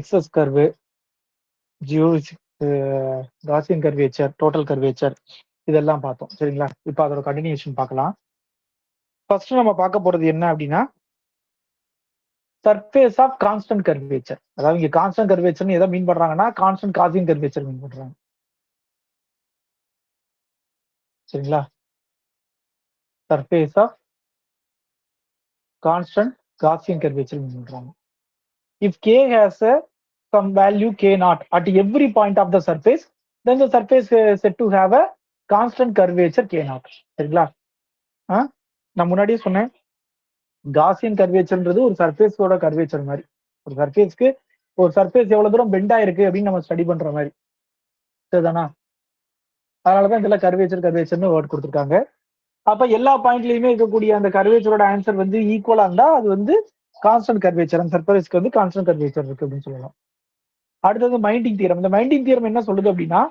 Excess curve, Gaussian curvature, total curvature இதெல்லாம் பார்த்தோம். சரிங்களா? இப்போ அதோட கண்டினியூஷன் பார்க்கலாம். ஃபர்ஸ்ட் நம்ம பார்க்க போறது என்ன அப்படின்னா சர்ஃபேஸ் ஆஃப் கான்ஸ்டன்ட் கர்வேச்சர். அதாவது இங்க கான்ஸ்டன்ட் கர்வேச்சர்னு எதை மீன் பண்றாங்கன்னா கான்ஸ்டன்ட் காசியன் கர்வேச்சர் மீன் பண்றாங்க. சரிங்களா? Surface of constant Gaussian curvature mean பண்றாங்க. If k has a some value k naught at every point of the surface, then the surface is said to have a constant curvature k naught. சரிங்களா? நான் முன்னாடியே சொன்னேன் Gaussian கர்வேச்சர்ன்றது ஒரு சர்ஃபேஸோட curvature மாதிரி. ஒரு சர்ஃபேஸ்க்கு ஒரு surface எவ்வளவு தூரம் பெண்ட் ஆயிருக்கு அப்படின்னு நம்ம ஸ்டடி பண்ற மாதிரி. சரிதானா? அதனாலதான் இதெல்லாம் கர்வேச்சர்னு வேர்ட் கொடுத்துருக்காங்க. அப்ப எல்லா பாயிண்ட்லயுமே இருக்கக்கூடிய அந்த கர்வேச்சரோட ஆன்சர் வந்து ஈக்குவலா இருந்தா அது வந்து கான்ஸ்டன்ட் கர்வேச்சர். அந்த சர்ஃபேஸ்க்கு வந்து கான்ஸ்டன்ட் கர்வேச்சர் இருக்கு அப்படின்னு சொல்லலாம். அடுத்தது மைண்டிங் தியரம். இந்த மைண்டிங் தியரம் என்ன சொல்லுது அப்படின்னா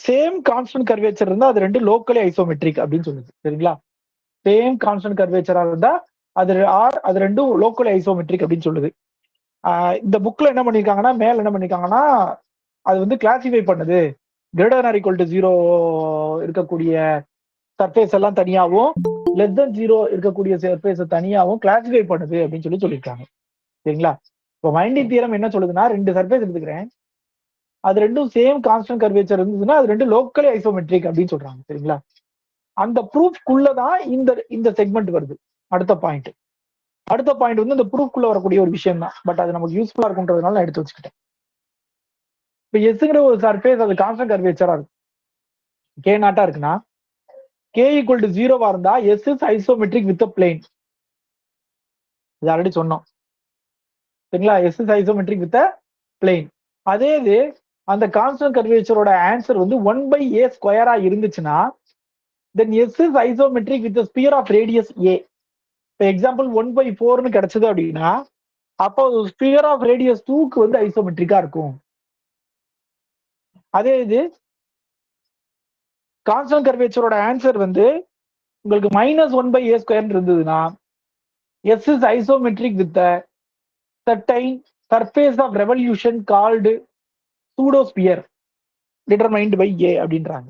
சேம் கான்ஸ்டன்ட் கர்வேச்சர் இருந்தா அது ரெண்டு லோக்கலி ஐசோமெட்ரிக் அப்படின்னு சொல்லுது. சரிங்களா? சேம் கான்ஸ்டன்ட் கர்வேச்சரா இருந்தா அது ரெண்டும் லோக்கலி ஐசோமெட்ரிக் அப்படின்னு சொல்லுது. இந்த புக்ல என்ன பண்ணிருக்காங்கன்னா மேல என்ன பண்ணிருக்காங்கன்னா அது வந்து கிளாசிஃபை பண்ணுது. கிரேட்டர் ஆர் ஈக்குவல் டு 0 இருக்கக்கூடிய சர்ஃபேஸ் எல்லாம் தனியாகவும் லெஸ் தென் 0 இருக்கக்கூடிய சர்ஃபேஸ் தனியாகவும் கிளாசிஃபை பண்ணுது அப்படின்னு சொல்லியிருக்காங்க. சரிங்களா? இப்போ மைண்டிங் தியரம் என்ன சொல்லுதுன்னா ரெண்டு சர்ஃபேஸ் எடுத்துக்கிறேன், அது ரெண்டும் சேம் கான்ஸ்டன்ட் கர்வேச்சர் இருந்ததுன்னா அது ரெண்டும் லோக்கலி ஐசோமெட்ரிக் அப்படின்னு சொல்றாங்க. சரிங்களா? அந்த ப்ரூஃப்குள்ளதான் இந்த செக்மெண்ட் வருது. அடுத்த பாயிண்ட் வந்து இந்த ப்ரூஃப்குள்ள வரக்கூடிய ஒரு விஷயம் தான். பட் அது நமக்கு யூஸ்ஃபுல்லா இருக்குன்றதுனால நான் எடுத்து வச்சுக்கிட்டேன். இப்போ எஸ்ங்கிற ஒரு சர்ஃபேஸ் அது கான்ஸ்டன்ட் கர்வேச்சரா இருக்கு, கே நாட்டா இருக்குன்னா k ஈக்குவல் டு 0வா இருந்தா S is isometric with plane. இது ஆல்ரெடி சொன்னோம். சரிங்களா? S is isometric with plane. அதே இது அந்த கான்ஸ்டன்ட் கர்வேச்சரோட ஆன்சர் வந்து 1/a ஸ்கொயரா இருந்துச்சுன்னா then S is isometric with sphere of radius a. இப்போ எக்ஸாம்பிள் 1/4ன்னு கிடைச்சது அப்படின்னா அப்போ ஸ்பியர் ஆஃப் ரேடியஸ் 2க்கு வந்து ஐசோமெட்ரிக்கா இருக்கும். அதே இது கான்ஸ்டன்ட் கர்வேச்சரோட ஆன்சர் வந்து உங்களுக்கு -1/a ஸ்கொயர் இருந்ததுன்னா S is isometric with certain surface of revolution called pseudosphere determined by a அப்படின்றாங்க.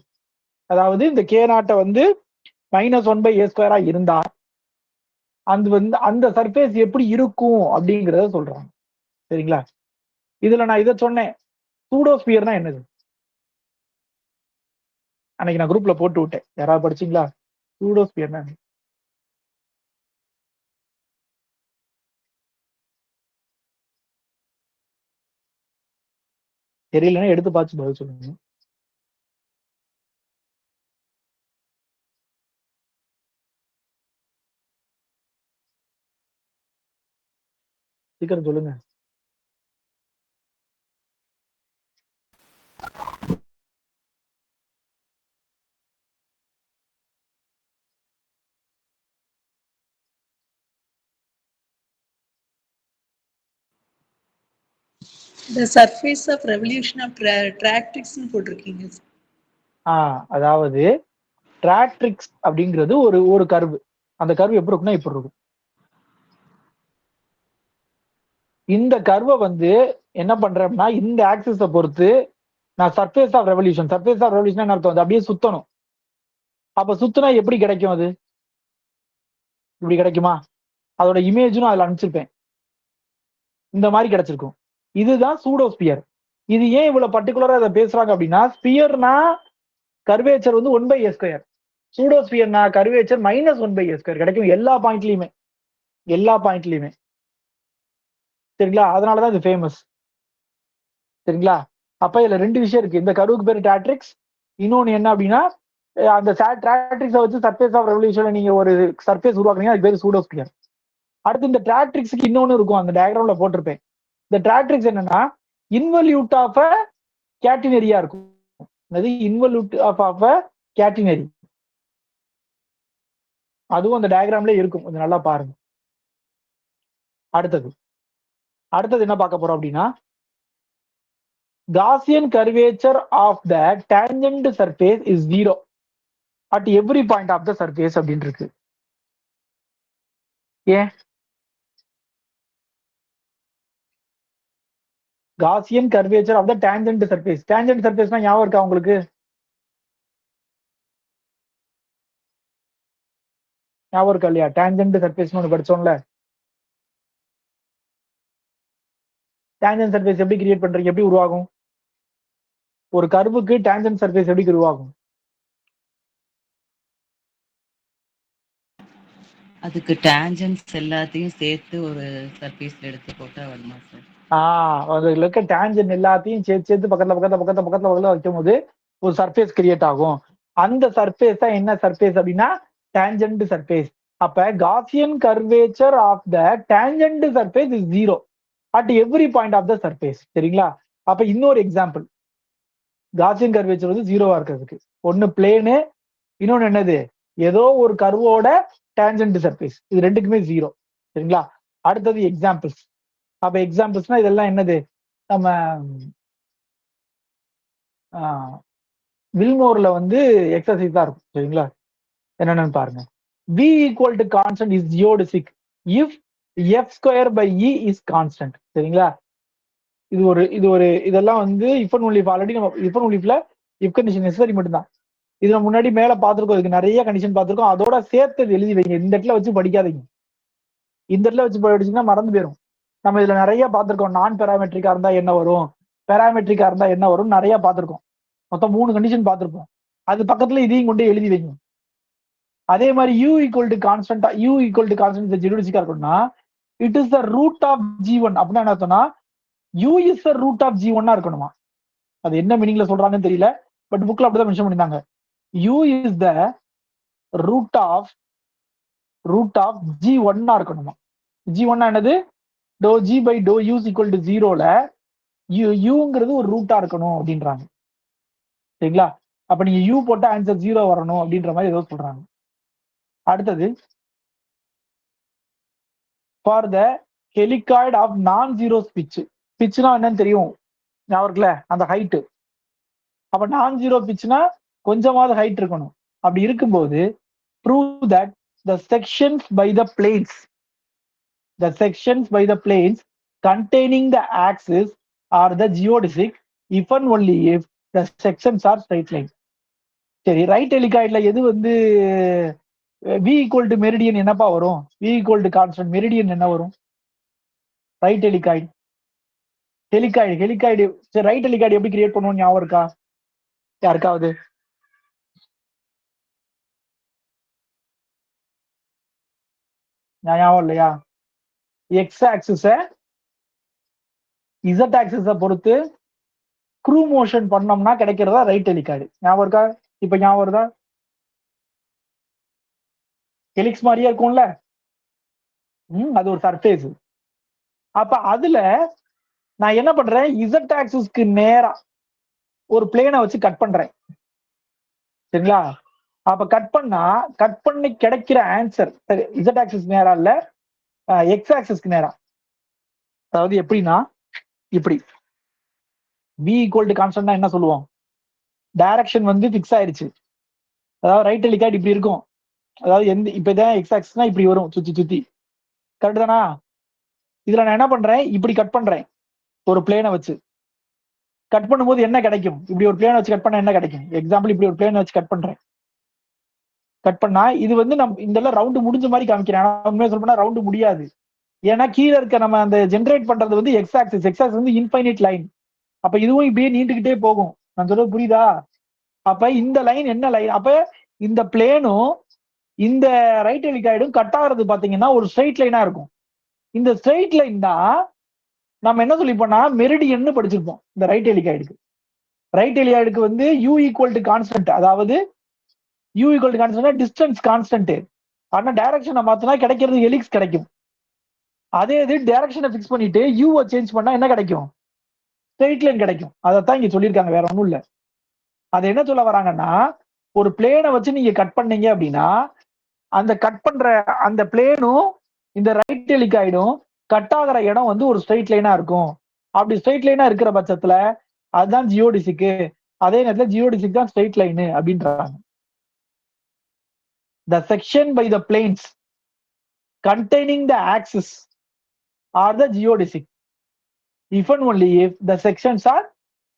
அதாவது இந்த கே நாட்டை வந்து -1/a ஸ்கொயரா இருந்தா அந்த சர்ஃபேஸ் எப்படி இருக்கும் அப்படிங்கிறத சொல்றாங்க. சரிங்களா? இதுல நான் இதை சொன்னேன். சூடோஸ்பியர்னா என்னது? அன்னைக்கு நான் குரூப்ல போட்டு விட்டேன், யாராவது படிச்சீங்களா? சூடோஸ்பியர்னா தெரியலன்னா எடுத்து பார்த்து பதில் சொல்லுங்க. சீக்கிரம் சொல்லுங்க. The surface of revolution of tractrix போட்டிருக்கீங்க. அதாவது டிராக்ட்ரிக்ஸ் அப்படிங்கிறது ஒரு கர்வு. அந்த கர்வு எப்படி இருக்குன்னா இப்படி இருக்கும். இந்த கர்வை வந்து என்ன பண்றேன்னா இந்த ஆக்சிஸை பொறுத்து நான் சர்ஃபேஸ் ஆஃப் ரெவல்யூஷன் என்ன அர்த்தம்? அது அப்படியே சுத்தணும். அப்ப சுத்தினா எப்படி கிடைக்கும்? அது இப்படி கிடைக்குமா? அதோட இமேஜும் அதுல அனுப்பிச்சிருப்பேன். இந்த மாதிரி கிடைச்சிருக்கும். இதுதான் சூடோஸ்பியர். இது ஏன் இவ்வளவு பர்டிகுலரா அதை பேசுறாங்க அப்படின்னா ஸ்பியர்னா கர்வேச்சர் வந்து 1/a square, சூடோஸ்பியர்னா curvature -1/a square கிடைக்கும் எல்லா பாயிண்ட்லயுமே. சரிங்களா? அதனாலதான் இது ஃபேமஸ். சரிங்களா? அப்ப இதுல ரெண்டு விஷயம் இருக்கு. இந்த கர்வுக்கு பேரு டாட்ரிக்ஸ், இன்னொன்னு என்ன அப்படின்னா அந்த டாட்ரிக்ஸை வச்சு சர்ஃபேஸ் ஆஃப் ரெவல்யூஷன் நீங்க ஒரு சர்ஃபேஸ் உருவாக்குறீங்க, அது பேரு சூடோஸ்பியர். அடுத்து இந்த டாட்ரிக்ஸ்க்கு இன்னொன்னு இருக்கும், அந்த டயக்ராம்ல போட்டிருப்பேன். இந்த டாட்ரிக்ஸ் என்னன்னா இன்வல்யூட் ஆஃப் அ கேட்டினரியா இருக்கும். அது இன்வல்யூட் ஆஃப் அ கேட்டினரி. அதுவும் அந்த டயக்ராம்ல இருக்கும், கொஞ்சம் நல்லா பாருங்க. அடுத்தது என்ன பார்க்க போறோம் அப்படின்னா Gaussian curvature of the tangent surface is 0 at every point of the surface அப்படின்னு இருக்கு. ஏன் Gaussian curvature of the tangent surface. Tangent சர்ஃபேஸ்னா ஞாபகம் இருக்கா உங்களுக்கு? ஞாபகம் இருக்கா இல்லையா? டேஞ்சன்ட் சர்ஃபேஸ்னு ஒன்று படிச்சோம்ல. டேஞ்சன்ட் சர்ஃபேஸ் எப்படி கிரியேட் பண்றீங்க? எப்படி உருவாகும்? ஒரு கர்வுக்கு டேஞ்சன்ட் சர்ஃபேஸ் எப்படி உருவாகும்? அதுக்கு டேஞ்சன்ஸ் எல்லாத்தையும் சேர்த்து ஒரு சர்ஃபேஸ்ல எடுத்து போட்டா வருமா சார்? அதுல இருக்க டேஞ்சன்ட் எல்லாத்தையும் சேர்த்து சேர்த்து பக்கத்துல வைக்கும் போது ஒரு சர்ஃபேஸ் கிரியேட் ஆகும். அந்த சர்ஃபேஸ் தான் என்ன சர்ஃபேஸ் அப்படின்னா டேஞ்சன்ட் சர்ஃபேஸ். அப்ப Gaussian curvature of the tangent surface is 0 at every point of the surface. சரிங்களா? அப்ப இன்னொரு எக்ஸாம்பிள், காசியன் கர்வேச்சர் வந்து 0வா இருக்கிறதுக்கு ஒன்னு பிளேனு, இன்னொன்னு என்னது, ஏதோ ஒரு கர்வோட டேஞ்சன்ட் சர்ஃபேஸ். இது ரெண்டுக்குமே 0. சரிங்களா? அடுத்தது எக்ஸாம்பிள்ஸ். அப்ப எக்ஸாம்பிள்ஸ்னா இதெல்லாம் என்னது, நம்ம வில்மோர்ல வந்து எக்ஸசைஸ் தான் இருக்கும். சரிங்களா? என்னன்னு பாருங்க. V equal to constant is geodesic if f square by E is constant. சரிங்களா? இதெல்லாம் வந்து if and only if already நம்ம if and only ifல if condition necessary மட்டும்தான். இதுல முன்னாடி மேல பார்த்திருக்கோம், இதுக்கு நிறைய கண்டிஷன் பார்த்திருக்கோம். அதோட சேர்த்து எழுதி வைங்க. இந்த இடத்துல வச்சு படிக்காதீங்க. இந்த இடத்துல வச்சு படிச்சீங்கன்னா மறந்து போயிடும். நம்ம இதுல நிறைய பார்த்திருக்கோம். நான் பேராமெட்ரிக்கா இருந்தா என்ன வரும், பேராமெட்ரிக்கா இருந்தா என்ன வரும் நிறைய பார்த்திருக்கோம். மொத்தம் 3 கண்டிஷன் பார்த்திருப்போம். அது பக்கத்துல இதையும் கொண்டு எழுதி வைங்க. அதே மாதிரி u equal to constant ஜெனோடிசிக்கா இருக்கணும்னா it is the root of g1 அப்படின்னா என்ன அர்த்தம்னா u is the root of g1 இருக்கணுமா. அது என்ன மீனிங்ல சொல்றாங்கன்னு தெரியல, பட் புக்ல அப்படிதான் மென்ஷன் பண்ணிருந்தாங்க. u is the root of g1 இருக்கணுமா. g1 என்னது, doe g by doe u equal to 0ல யூங்கிறது ஒரு ரூட்டா இருக்கணும் அப்படின்றாங்க. சரிங்களா? அப்ப நீங்க u போட்டா ஆன்சர் 0 வரணும் அப்படின்ற மாதிரி ஏதோ சொல்றாங்க. அடுத்தது, ஃபார் த ஹெலிகாய்டு ஆஃப் நான் ஜீரோ பிட்ச். பிட்ச்னா என்னன்னு தெரியும் ஞாபகம் இருக்குல்ல, அந்த ஹைட்டு. அப்ப நான் ஜீரோ பிட்ச்னா கொஞ்சமாவது ஹைட் இருக்கணும். அப்படி இருக்கும்போது prove that the sections by the planes containing the axis are the geodesic if and only if the sections are straight line. சரி, ரைட் ஹெலிகாய்டுல எது வந்து v equal to மெரிடியன் என்னப்பா வரும்? v equal to constant meridian என்ன வரும்? Right ஹெலிகாய்டு சரி, right ஹெலிகாய்டு எப்படி create பண்ணுவோம் ஞாபகம் இருக்கா யாருக்காவது? ஞாபகம் இல்லையா? எக்ஸ் ஆக்சிஸ இசட் ஆக்சிஸ பொறுத்து க்ரூ மோஷன் பண்ணோம்னா கிடைக்கிறதா ரைட் ஹெலிகாய்டு. ஞாபகம் இருக்கா? இப்ப ஞாபகம் வருதா? ஹெலிக்ஸ் மாதிரியே இருக்கும்ல. அது ஒரு சர்ஃபேஸ். அப்ப அதுல நான் என்ன பண்றேன், இசட் ஆக்சிஸ்க்கு நேரா ஒரு பிளேனை வச்சு கட் பண்றேன். சரிங்களா? அப்ப கட் பண்ணி கிடைக்கிற ஆன்சர் இசட் ஆக்சிஸ் நேரா இல்ல, எக்ஸ் ஆக்சிஸ்க்கு நேரா. அதாவது எப்படின்னா இப்படி v ஈக்குவல் டு கான்ஸ்டன்ட்னா என்ன சொல்லுவோம், டைரக்ஷன் வந்து ஃபிக்ஸ் ஆயிருச்சு. அதாவது ரைட் ஹெலிகாய்டு இப்படி இருக்கும். அதாவது இப்ப இதான் எக்ஸ் ஆக்சிஸ்னா இப்படி வரும் சுத்தி சுத்தி. கரெக்ட் தானா? இதுல நான் என்ன பண்றேன், இப்படி கட் பண்றேன் ஒரு பிளேனை வச்சு. கட் பண்ணும்போது என்ன கிடைக்கும், இப்படி ஒரு பிளேனை வச்சு கட் பண்ணா என்ன கிடைக்கும்? எக்ஸாம்பிள் இப்படி ஒரு பிளேனை வச்சு கட் பண்றேன். கட் பண்ணா இது வந்து நம்ம இந்த ரவுண்டு முடிஞ்ச மாதிரி காமிக்கிறேன். உண்மையா சொல்ல ரவுண்டு முடியாது. ஏன்னா கீழே இருக்க நம்ம அந்த ஜென்ரேட் பண்றது வந்து எக்ஸ் ஆக்சிஸ் வந்து இன்ஃபைனைட் லைன். அப்ப இதுவும் இப்படியே நீண்டுகிட்டே போகும். நான் சொல்றது புரியுதா? அப்ப இந்த லைன் என்ன லைன், அப்ப இந்த பிளேனும் இந்த ரைட் ஹெலிகாய்டும் கட் ஆகிறது பாத்தீங்கன்னா ஒரு ஸ்ட்ரெயிட் லைனா இருக்கும். இந்த ஸ்ட்ரெயிட் லைன் தான் நம்ம என்ன சொல்லிப்போம்னா மெரிடியன் படிச்சிருப்போம். இந்த ரைட் ஹெலிகாய்டுக்கு வந்து u ஈக்குவல் டு கான்ஸ்டன்ட், அதாவது u equal to constant distance constant. ஆனா டைரக்ஷனை மாத்தினா கிடைக்கிறது ஹெலிக்ஸ் கிடைக்கும். அதே இது டைரக்ஷனை பிக்ஸ் பண்ணிட்டு யூவை சேஞ்ச் பண்ணா என்ன கிடைக்கும், ஸ்ட்ரெயிட் லைன் கிடைக்கும். அதைத்தான் இங்க சொல்லியிருக்காங்க, வேற ஒண்ணும் இல்ல. அது என்ன சொல்ல வராங்கன்னா, ஒரு பிளேனை வச்சு நீங்க கட் பண்ணீங்க அப்படின்னா அந்த கட் பண்ற அந்த பிளேனும் இந்த ரைட் ஹெலிகாய்டும் கட் ஆகிற இடம் வந்து ஒரு ஸ்ட்ரெயிட் லைனா இருக்கும். அப்படி ஸ்ட்ரெயிட் லைனா இருக்கிற பட்சத்துல அதுதான் ஜியோடிசிக்கு. அதே நேரத்துல ஜியோடிசிக் தான் ஸ்ட்ரெயிட் லைனு அப்படின்றாங்க. The section by the planes containing the axis are the geodesic. if and only if the sections are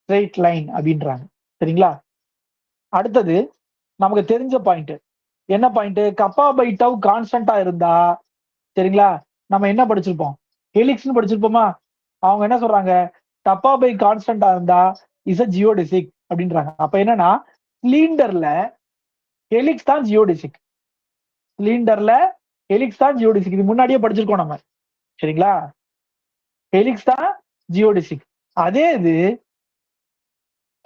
straight line அப்படின்றாங்க. சரிங்களா? அடுத்தது நமக்கு தெரிஞ்ச பாயிண்ட் என்ன பாயிண்ட், கப்பா பை டவ் கான்ஸ்டன்டா இருந்தா, சரிங்களா, நம்ம என்ன படிச்சிருப்போம், ஹெலிக்ஸ்னு படிச்சிருப்போமா. அவங்க என்ன சொல்றாங்க, கப்பா பை கான்ஸ்டன்டா இருந்தா இஸ் அ ஜியோடெசிக் அப்படின்றாங்க. அப்ப என்னன்னா சிலிண்டர்ல ஹெலிக்ஸ் தான் ஜியோடெசிக், சிலிண்டர்ல ஹெலிக்ஸ் தான் ஜியோடெசிக். இது முன்னாடியே படிச்சிருக்கோம் நம்ம. சரிங்களா, ஹெலிக்ஸ் தான் ஜியோடெசிக். அதே இது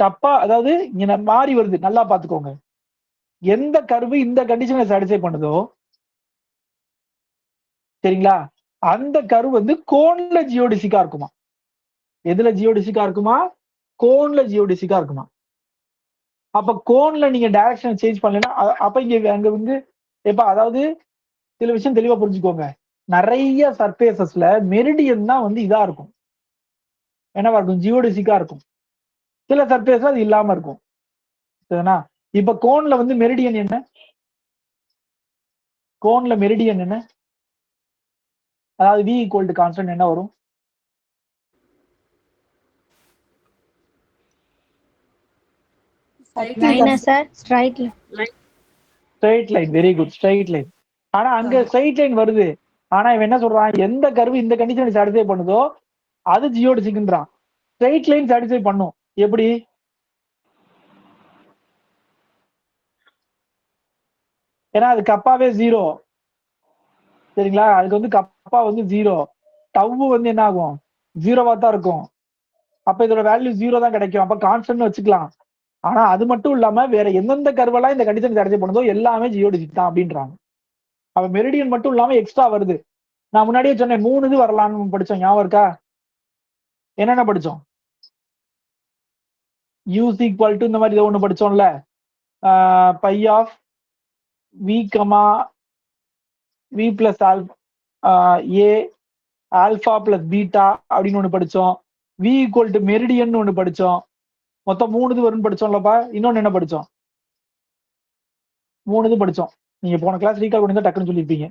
தப்பா, அதாவது இங்க மாறி வருது, நல்லா பாத்துக்கோங்க. எந்த கர்வு இந்த கண்டிஷனை சாட்டிஸ்ஃபை பண்ணுதோ, சரிங்களா, அந்த கர்வ் வந்து கோன்ல ஜியோடெசிக்கா இருக்குமா. எதுல ஜியோடெசிக்கா இருக்குமா, கோன்ல ஜியோடெசிக்கா இருக்குமா. அப்ப கோன்ல நீங்க டைரக்ஷன் சேஞ்ச் பண்ணலன்னா அப்ப இங்க அங்க வந்து எப்ப, அதாவது சில விஷயம் தெளிவா புரிஞ்சுக்கோங்க. நிறைய சர்ஃபேசஸ்ல மெரிடியன் தான் வந்து இதா இருக்கும், என்னவா இருக்கும், ஜியோடெசிக்கா இருக்கும். சில சர்ஃபேஸ்ல அது இல்லாம இருக்கும். சரிங்களா, இப்ப கோன்ல வந்து மெரிடியன் என்ன, கோன்ல மெரிடியன் என்ன, அதாவது v ஈக்குவல் டு கான்ஸ்டன்ட் என்ன வரும், லைனா sir, straight straight line. Very good, straight line. ஆனா அங்க ஸ்ட்ரைட் லைன் வருது. ஆனா இவன் என்ன சொல்றான், எந்த கர்வு இந்த கண்டிஷனை சாட்டிஸ்ஃபை பண்ணுதோ அது ஜியோடெசிக்ன்றான். ஸ்ட்ரைட் லைன் சாட்டிஸ்ஃபை பண்ணும். எப்படி, ஏன்னா அது கப்பாவே ஜீரோ. சரிங்களா, அதுக்கு வந்து கப்பா வந்து ஜீரோ, டவ் வந்து என்ன ஆகும், ஜீரோவா தான் இருக்கும். அப்ப இதோட வேல்யூ ஜீரோ தான் கிடைக்கும். அப்ப கான்ஸ்டன்ட் வச்சுக்கலாம். ஆனா அது மட்டும் இல்லாம வேற எந்தெந்த கர்வெல்லாம் இந்த கண்டிஷன் சாட்டிஸ்ஃபை பண்ணுதோ எல்லாமே ஜியோடெசிக் தான் அப்படின்றாங்க. அப்ப மெரிடியன் மட்டும் இல்லாம எக்ஸ்ட்ரா வருது. நான் முன்னாடியே சொன்னேன் 3 இது வரலாம்னு படிச்சோம், ஞாபகம் இருக்கா? என்னென்ன படிச்சோம், யூஸ் ஈக்குவல் டு இந்த மாதிரி ஒண்ணு படிச்சோம்ல, phi of V comma V plus A alpha plus beta அப்படின்னு ஒண்ணு படிச்சோம். வி ஈக்குவல் டு மெரிடியன் ஒண்ணு படிச்சோம். மொத்தம் 3 இது வரும்னு படிச்சோம்லப்பா. இன்னொன்னு என்ன படிச்சோம், 3 இது படிச்சோம். நீங்க போன கிளாஸ் ரீகால் பண்ணி தான் டக்குன்னு சொல்லியிருப்பீங்க.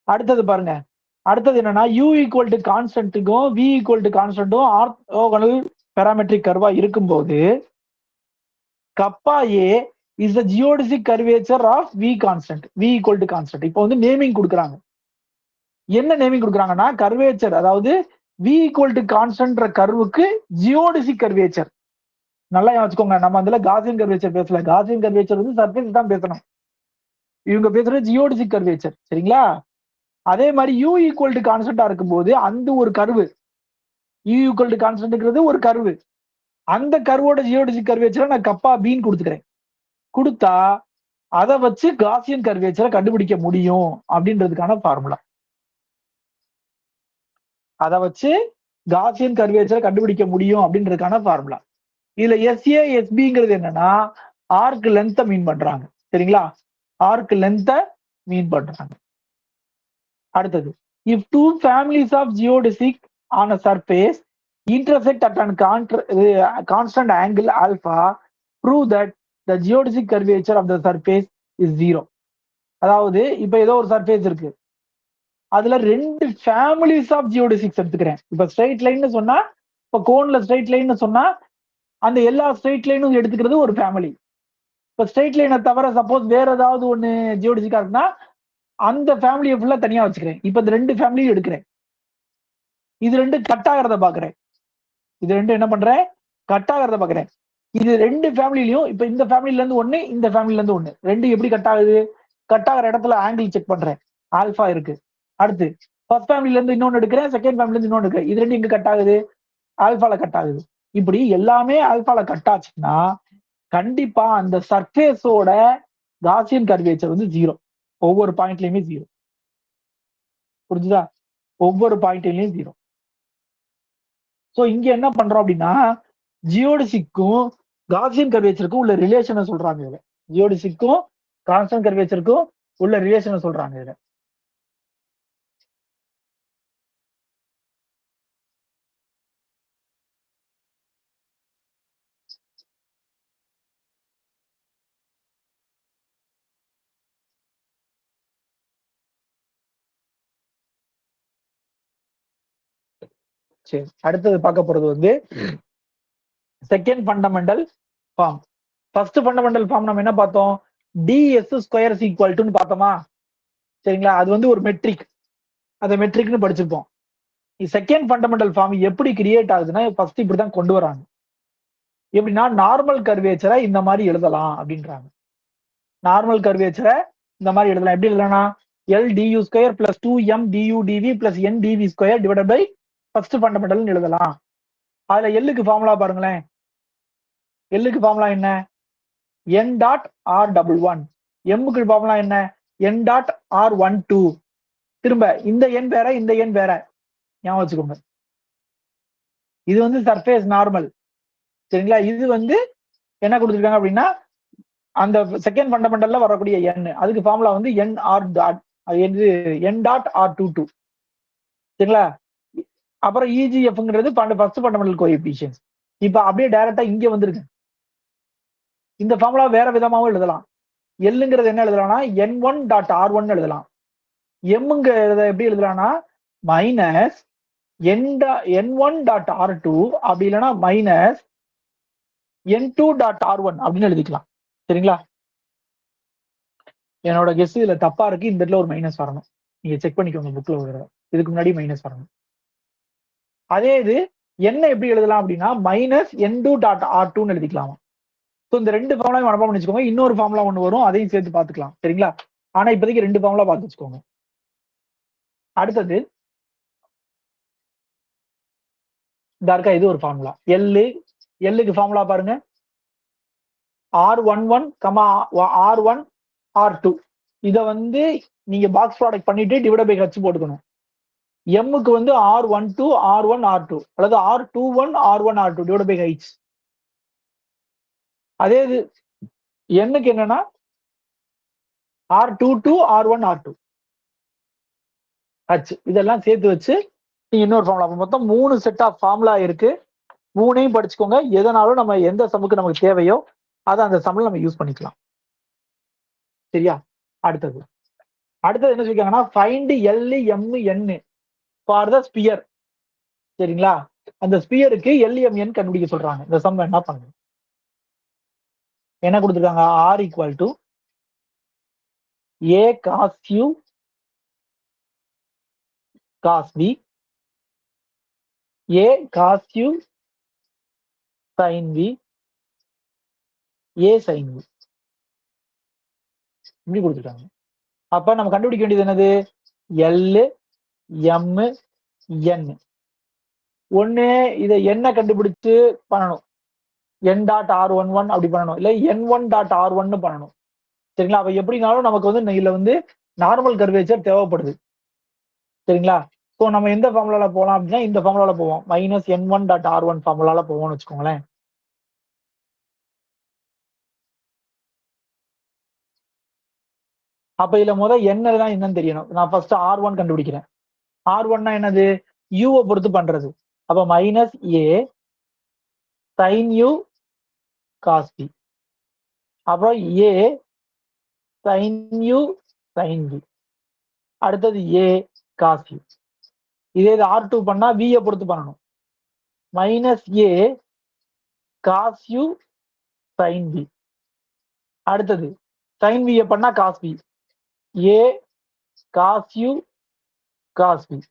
அடுத்தது பாருங்க, அடுத்தது என்னன்னா u ஈக்குவல் டு கான்ஸ்டன்ட்டுக்கும் v ஈக்குவல் டு கான்ஸ்டன்ட்டும் ஆர்த்தோகனல் பேராமெட்ரிக் கர்வா இருக்கும்போது kappa A is the geodesic curvature of v constant, v equal to constant. இப்போ வந்து நேமிங் கொடுக்குறாங்க. என்ன நேமிங் கொடுக்குறாங்கன்னா கர்வேச்சர், அதாவது v ஈக்குவல் டு கான்ஸ்டன்ட்ற கர்வுக்கு ஜியோடெசிக் கர்வேச்சர். நல்லா வச்சுக்கோங்க, நம்ம அதுல காசியன் கர்வேச்சர் பேசல. காசியன் கர்வேச்சர் வந்து சர்ஃபேஸ் தான் பேசணும். இவங்க பேசுறது ஜியோடெசிக் கர்வேச்சர். சரிங்களா, அதே மாதிரி u ஈக்குவல் டு கான்ஸ்டன்டா இருக்கும்போது அந்த ஒரு கர்வு, u ஈக்குவல் டு கான்ஸ்டன்ட்ங்கிறது ஒரு கர்வு, அந்த கர்வோட ஜியோடெசிக் கர்வேச்சரை நான் கப்பா பீன் கொடுத்துக்கிறேன். கொடுத்தா அதை வச்சு காசியன் கர்வேச்சரை கண்டுபிடிக்க முடியும் அப்படின்றதுக்கான ஃபார்முலா. அதை வச்சு காசியன் கர்வேச்சரை கண்டுபிடிக்க முடியும் அப்படின்றதுக்கான ஃபார்முலா. இதுல எஸ்ஏ எஸ்பிங்கிறது என்னன்னா ஆர்க் லென்த்தை மீன் பண்றாங்க. சரிங்களா, ஆர்க் லென்த்தை மீன் பண்றாங்க. அடுத்தது, if two families of geodesic on a surface intersect at an constant angle alpha, prove that the geodesic curvature of the surface is zero. அதாவது இப்ப ஏதோ ஒரு சர்ஃபேஸ் இருக்கு, அதுல 2 ஃபேமிலிஸ் ஆஃப் ஜியோடெசிக்ஸ் எடுத்துக்கிறேன். இப்ப ஸ்ட்ரைட் லைன் சொன்னா, இப்ப கோன்ல ஸ்ட்ரைட் லைன் சொன்னா அந்த எல்லா ஸ்ட்ரைட் லைனும் எடுத்துக்கிறது ஒரு ஃபேமிலி. இப்ப ஸ்ட்ரைட் லைனை தவிர சப்போஸ் வேற ஏதாவது ஒண்ணு ஜியோடெசிக்கா இருக்குன்னா அந்த ஃபேமிலியை ஃபுல்லா தனியா வச்சுக்கிறேன். இப்ப இந்த 2 ஃபேமிலியும் எடுக்கிறேன். இது 2 கட் ஆகிறத பாக்குறேன். இது 2 என்ன பண்றேன், கட் ஆகிறத பாக்குறேன். இது 2 ஃபேமிலிலையும் இப்ப இந்த ஃபேமிலில இருந்து ஒண்ணு, இந்த ஃபேமிலில இருந்து ஒண்ணு, 2 எப்படி கட் ஆகுது, கட் ஆகிற இடத்துல ஆங்கிள் செக் பண்றேன், ஆல்பா இருக்கு. அடுத்து ஃபர்ஸ்ட் ஃபேமிலில இருந்து இன்னொன்னு எடுக்கிறேன், செகண்ட் ஃபேமிலில இருந்து இன்னொன்னு எடுக்கிறேன். இது 2 எங்க கட் ஆகுது, ஆல்பால கட் ஆகுது. இப்படி எல்லாமே ஆல்பால கட் ஆச்சுன்னா கண்டிப்பா அந்த சர்ஃபேஸோட காசியன் கர்வேச்சர் வந்து ஜீரோ. ஒவ்வொரு பாயிண்ட்லயுமே ஜீரோ. புரிஞ்சுதா, ஒவ்வொரு பாயிண்ட்லயும் ஜீரோ. சோ இங்க என்ன பண்றோம் அப்படின்னா ஜியோடெசிக்கும் காசியன் கர்வேச்சருக்கும் உள்ள ரிலேஷனை சொல்றாங்க இதுல. ஜியோடெசிக்கும் கான்ஸ்டன்ட் கர்வேச்சருக்கும் உள்ள ரிலேஷனை சொல்றாங்க இதுல. சரி, அடுத்தது பார்க்க போறது வந்து second fundamental form. First fundamental form நம்ம என்ன பார்த்தோம்? ds ஸ்கொயர் இஸ் ஈக்குவல் டுன்னு பார்த்தோமா? சரிங்களா, அது வந்து ஒரு மெட்ரிக், அதை மெட்ரிக்னு படிச்சிருப்போம். செகண்ட் ஃபண்டமெண்டல் ஃபார்ம் எப்படி கிரியேட் ஆகுதுன்னா ஃபர்ஸ்ட் இப்படிதான் கொண்டு வராங்க. எப்படின்னா நார்மல் கர்வேச்சரை இந்த மாதிரி எழுதலாம் அப்படின்றாங்க. நார்மல் கர்வேச்சரை இந்த மாதிரி எழுதலாம். எப்படி எழுதலாம்னா L due square plus 2m du dv plus n dv square divide by first fundamental எழுதலாம். அதுல எல்லுக்கு ஃபார்முலா பாருங்களேன். எல்லுக்கு ஃபார்முலா என்ன? n dot R double one. எம்முக்கு ஃபார்முலா என்ன? n dot R 12. திரும்ப இந்த எண் வேற, இந்த எண் வேற, ஞாபகம் வச்சுக்கோங்க. இது வந்து சர்ஃபேஸ் நார்மல். சரிங்களா, இது வந்து என்ன கொடுத்துருக்காங்க அப்படின்னா அந்த செகண்ட் ஃபண்டமெண்டல்ல வரக்கூடிய எண், அதுக்கு ஃபார்முலா வந்து n r dot n dot r 22. சரிங்களா, அப்புறம் இஜிஎஃப்ங்கிறது ஃபர்ஸ்ட் ஃபண்டமெண்டல் கோஎஃபிஷியன்ட். இப்ப அப்படியே டைரக்டா இங்க வந்துருக்கு. இந்த ஃபார்முலா வேற விதமாவும் எழுதலாம். எல்லுங்கிறது என்ன எழுதலாம்னா n1 டாட் r1 எழுதலாம். எம்ங்கிறத எப்படி எழுதலாம்னா மைனஸ் n1 டாட் r2 அப்படி இல்லைன்னா மைனஸ் n2 டாட் r1 அப்படின்னு எழுதிக்கலாம். சரிங்களா, என்னோட கெஸ் இதுல தப்பா இருக்கு. இந்த இடத்துல ஒரு மைனஸ் வரணும். நீங்க செக் பண்ணிக்கோங்க புக்ல ஒரு தடவை. இதுக்கு முன்னாடி மைனஸ் வரணும். அதே இது என்ன எப்படி எழுதலாம் அப்படின்னா minus n2 dot r2 எழுதிக்கலாமா. So இந்த ரெண்டு ஃபார்முலாவும் மனப்பாடம் பண்ணி வச்சுக்கோங்க. இன்னொரு ஃபார்முலா ஒன்று வரும், அதையும் சேர்த்து பார்த்துக்கலாம். சரிங்களா, ஆனா இப்போதைக்கு ரெண்டு ஃபார்முலா பார்த்து வச்சுக்கோங்க. அடுத்தது இந்த இருக்கா, இது ஒரு ஃபார்முலா. எல்லுக்கு ஃபார்முலா பாருங்க, r11 r1 r2. இதை வந்து நீங்க பாக்ஸ் ப்ராடக்ட் பண்ணிட்டு டிவைட் பை ஹச் போட்டுக்கணும். எம்முக்கு வந்து r12 r1 r2 அல்லது r21 r1 r2 divide by H. அதே இது என்னுக்கு என்னன்னா r22 r1 r2 h. இதெல்லாம் சேர்த்து வச்சு நீங்க இன்னொரு ஃபார்முலா. மொத்தம் 3 செட் ஆஃப் ஃபார்முலா இருக்கு. 3ஐயும் படிச்சுக்கோங்க. எதனாலும் நம்ம எந்த சம்முக்கு நமக்கு தேவையோ அதை அந்த சம்மில் நம்ம யூஸ் பண்ணிக்கலாம். சரியா, அடுத்தது என்ன சொல்லிருக்காங்கன்னா find L M N for the sphere. சரிங்களா, அந்த ஸ்பியருக்கு LMN கண்டுபிடிக்க சொல்றாங்க. இந்த சம் என்ன பண்ணுங்க, என்ன கொடுத்துருக்காங்க? r equal to a cos u cos b a cos u sin v a sin v இப்படி கொடுத்துருக்காங்க. அப்ப நம்ம கண்டுபிடிக்க வேண்டியது என்னது? எல் எம் என். ஒண்ணு இதை என்ன கண்டுபிடிச்சு பண்ணணும், n டாட் r11 அப்படி பண்ணணும், இல்ல n1 டாட் r1 பண்ணணும். சரிங்களா, அப்ப எப்படினாலும் நமக்கு வந்து இதுல வந்து நார்மல் கர்வேச்சர் தேவைப்படுது. சரிங்களா, ஸோ நம்ம எந்த ஃபார்முலால போகலாம் அப்படின்னா இந்த ஃபார்முலால போவோம். மைனஸ் n1 டாட் r1 ஃபார்முலால போவோம்னு வச்சுக்கோங்களேன். அப்ப இதுல முதல் என்ன தான் என்னன்னு தெரியணும். நான் ஃபர்ஸ்ட் r1 கண்டுபிடிக்கிறேன். r1னா என்னது? யூவை பொறுத்து பண்றது. அப்ப minus a sin u cos b, அப்புறம் a sin u sin v, அடுத்தது a cos u. இதே இது r2 பண்ணா v யை பொறுத்து பண்ணணும். Minus a cos u sin v, அடுத்தது sin v பண்ணா cos v, a cos u cos v,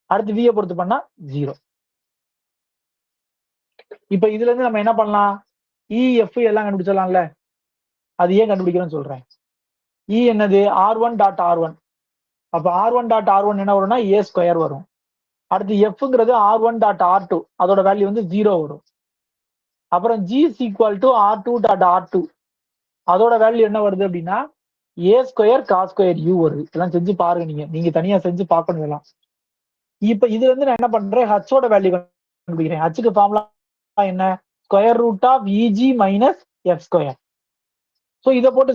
அடுத்து v யை பொறுத்து பண்ணா 0. இப்ப இதுல இருந்து நம்ம என்ன பண்ணலாம்? EF எல்லாம் கண்டுபிடிச்சிடலாம்ல. அது ஏன் கண்டுபிடிக்கிறோம்னு சொல்றேன். E என்னது? r1 dot r1. அப்ப r1 டாட் r1 என்ன வரும்னா a ஸ்கொயர் வரும். அடுத்து Fங்கிறது r1 டாட் r2, அதோட வேல்யூ வந்து 0 வரும். அப்புறம் G equal to r2 dot r2, அதோட வேல்யூ என்ன வருது அப்படின்னா a square cos square u வருது. இதெல்லாம் செஞ்சு பாருங்க, நீங்க தனியா செஞ்சு பார்க்கணும் இதெல்லாம். இப்ப இதுல இருந்து நான் என்ன பண்றேன்? ஹச்சோட வேல்யூ கண்டுபிடிக்கிறேன். ஹச்சுக்கு ஃபார்முலா என்ன? Square root of E G minus F square. So இதை போட்டு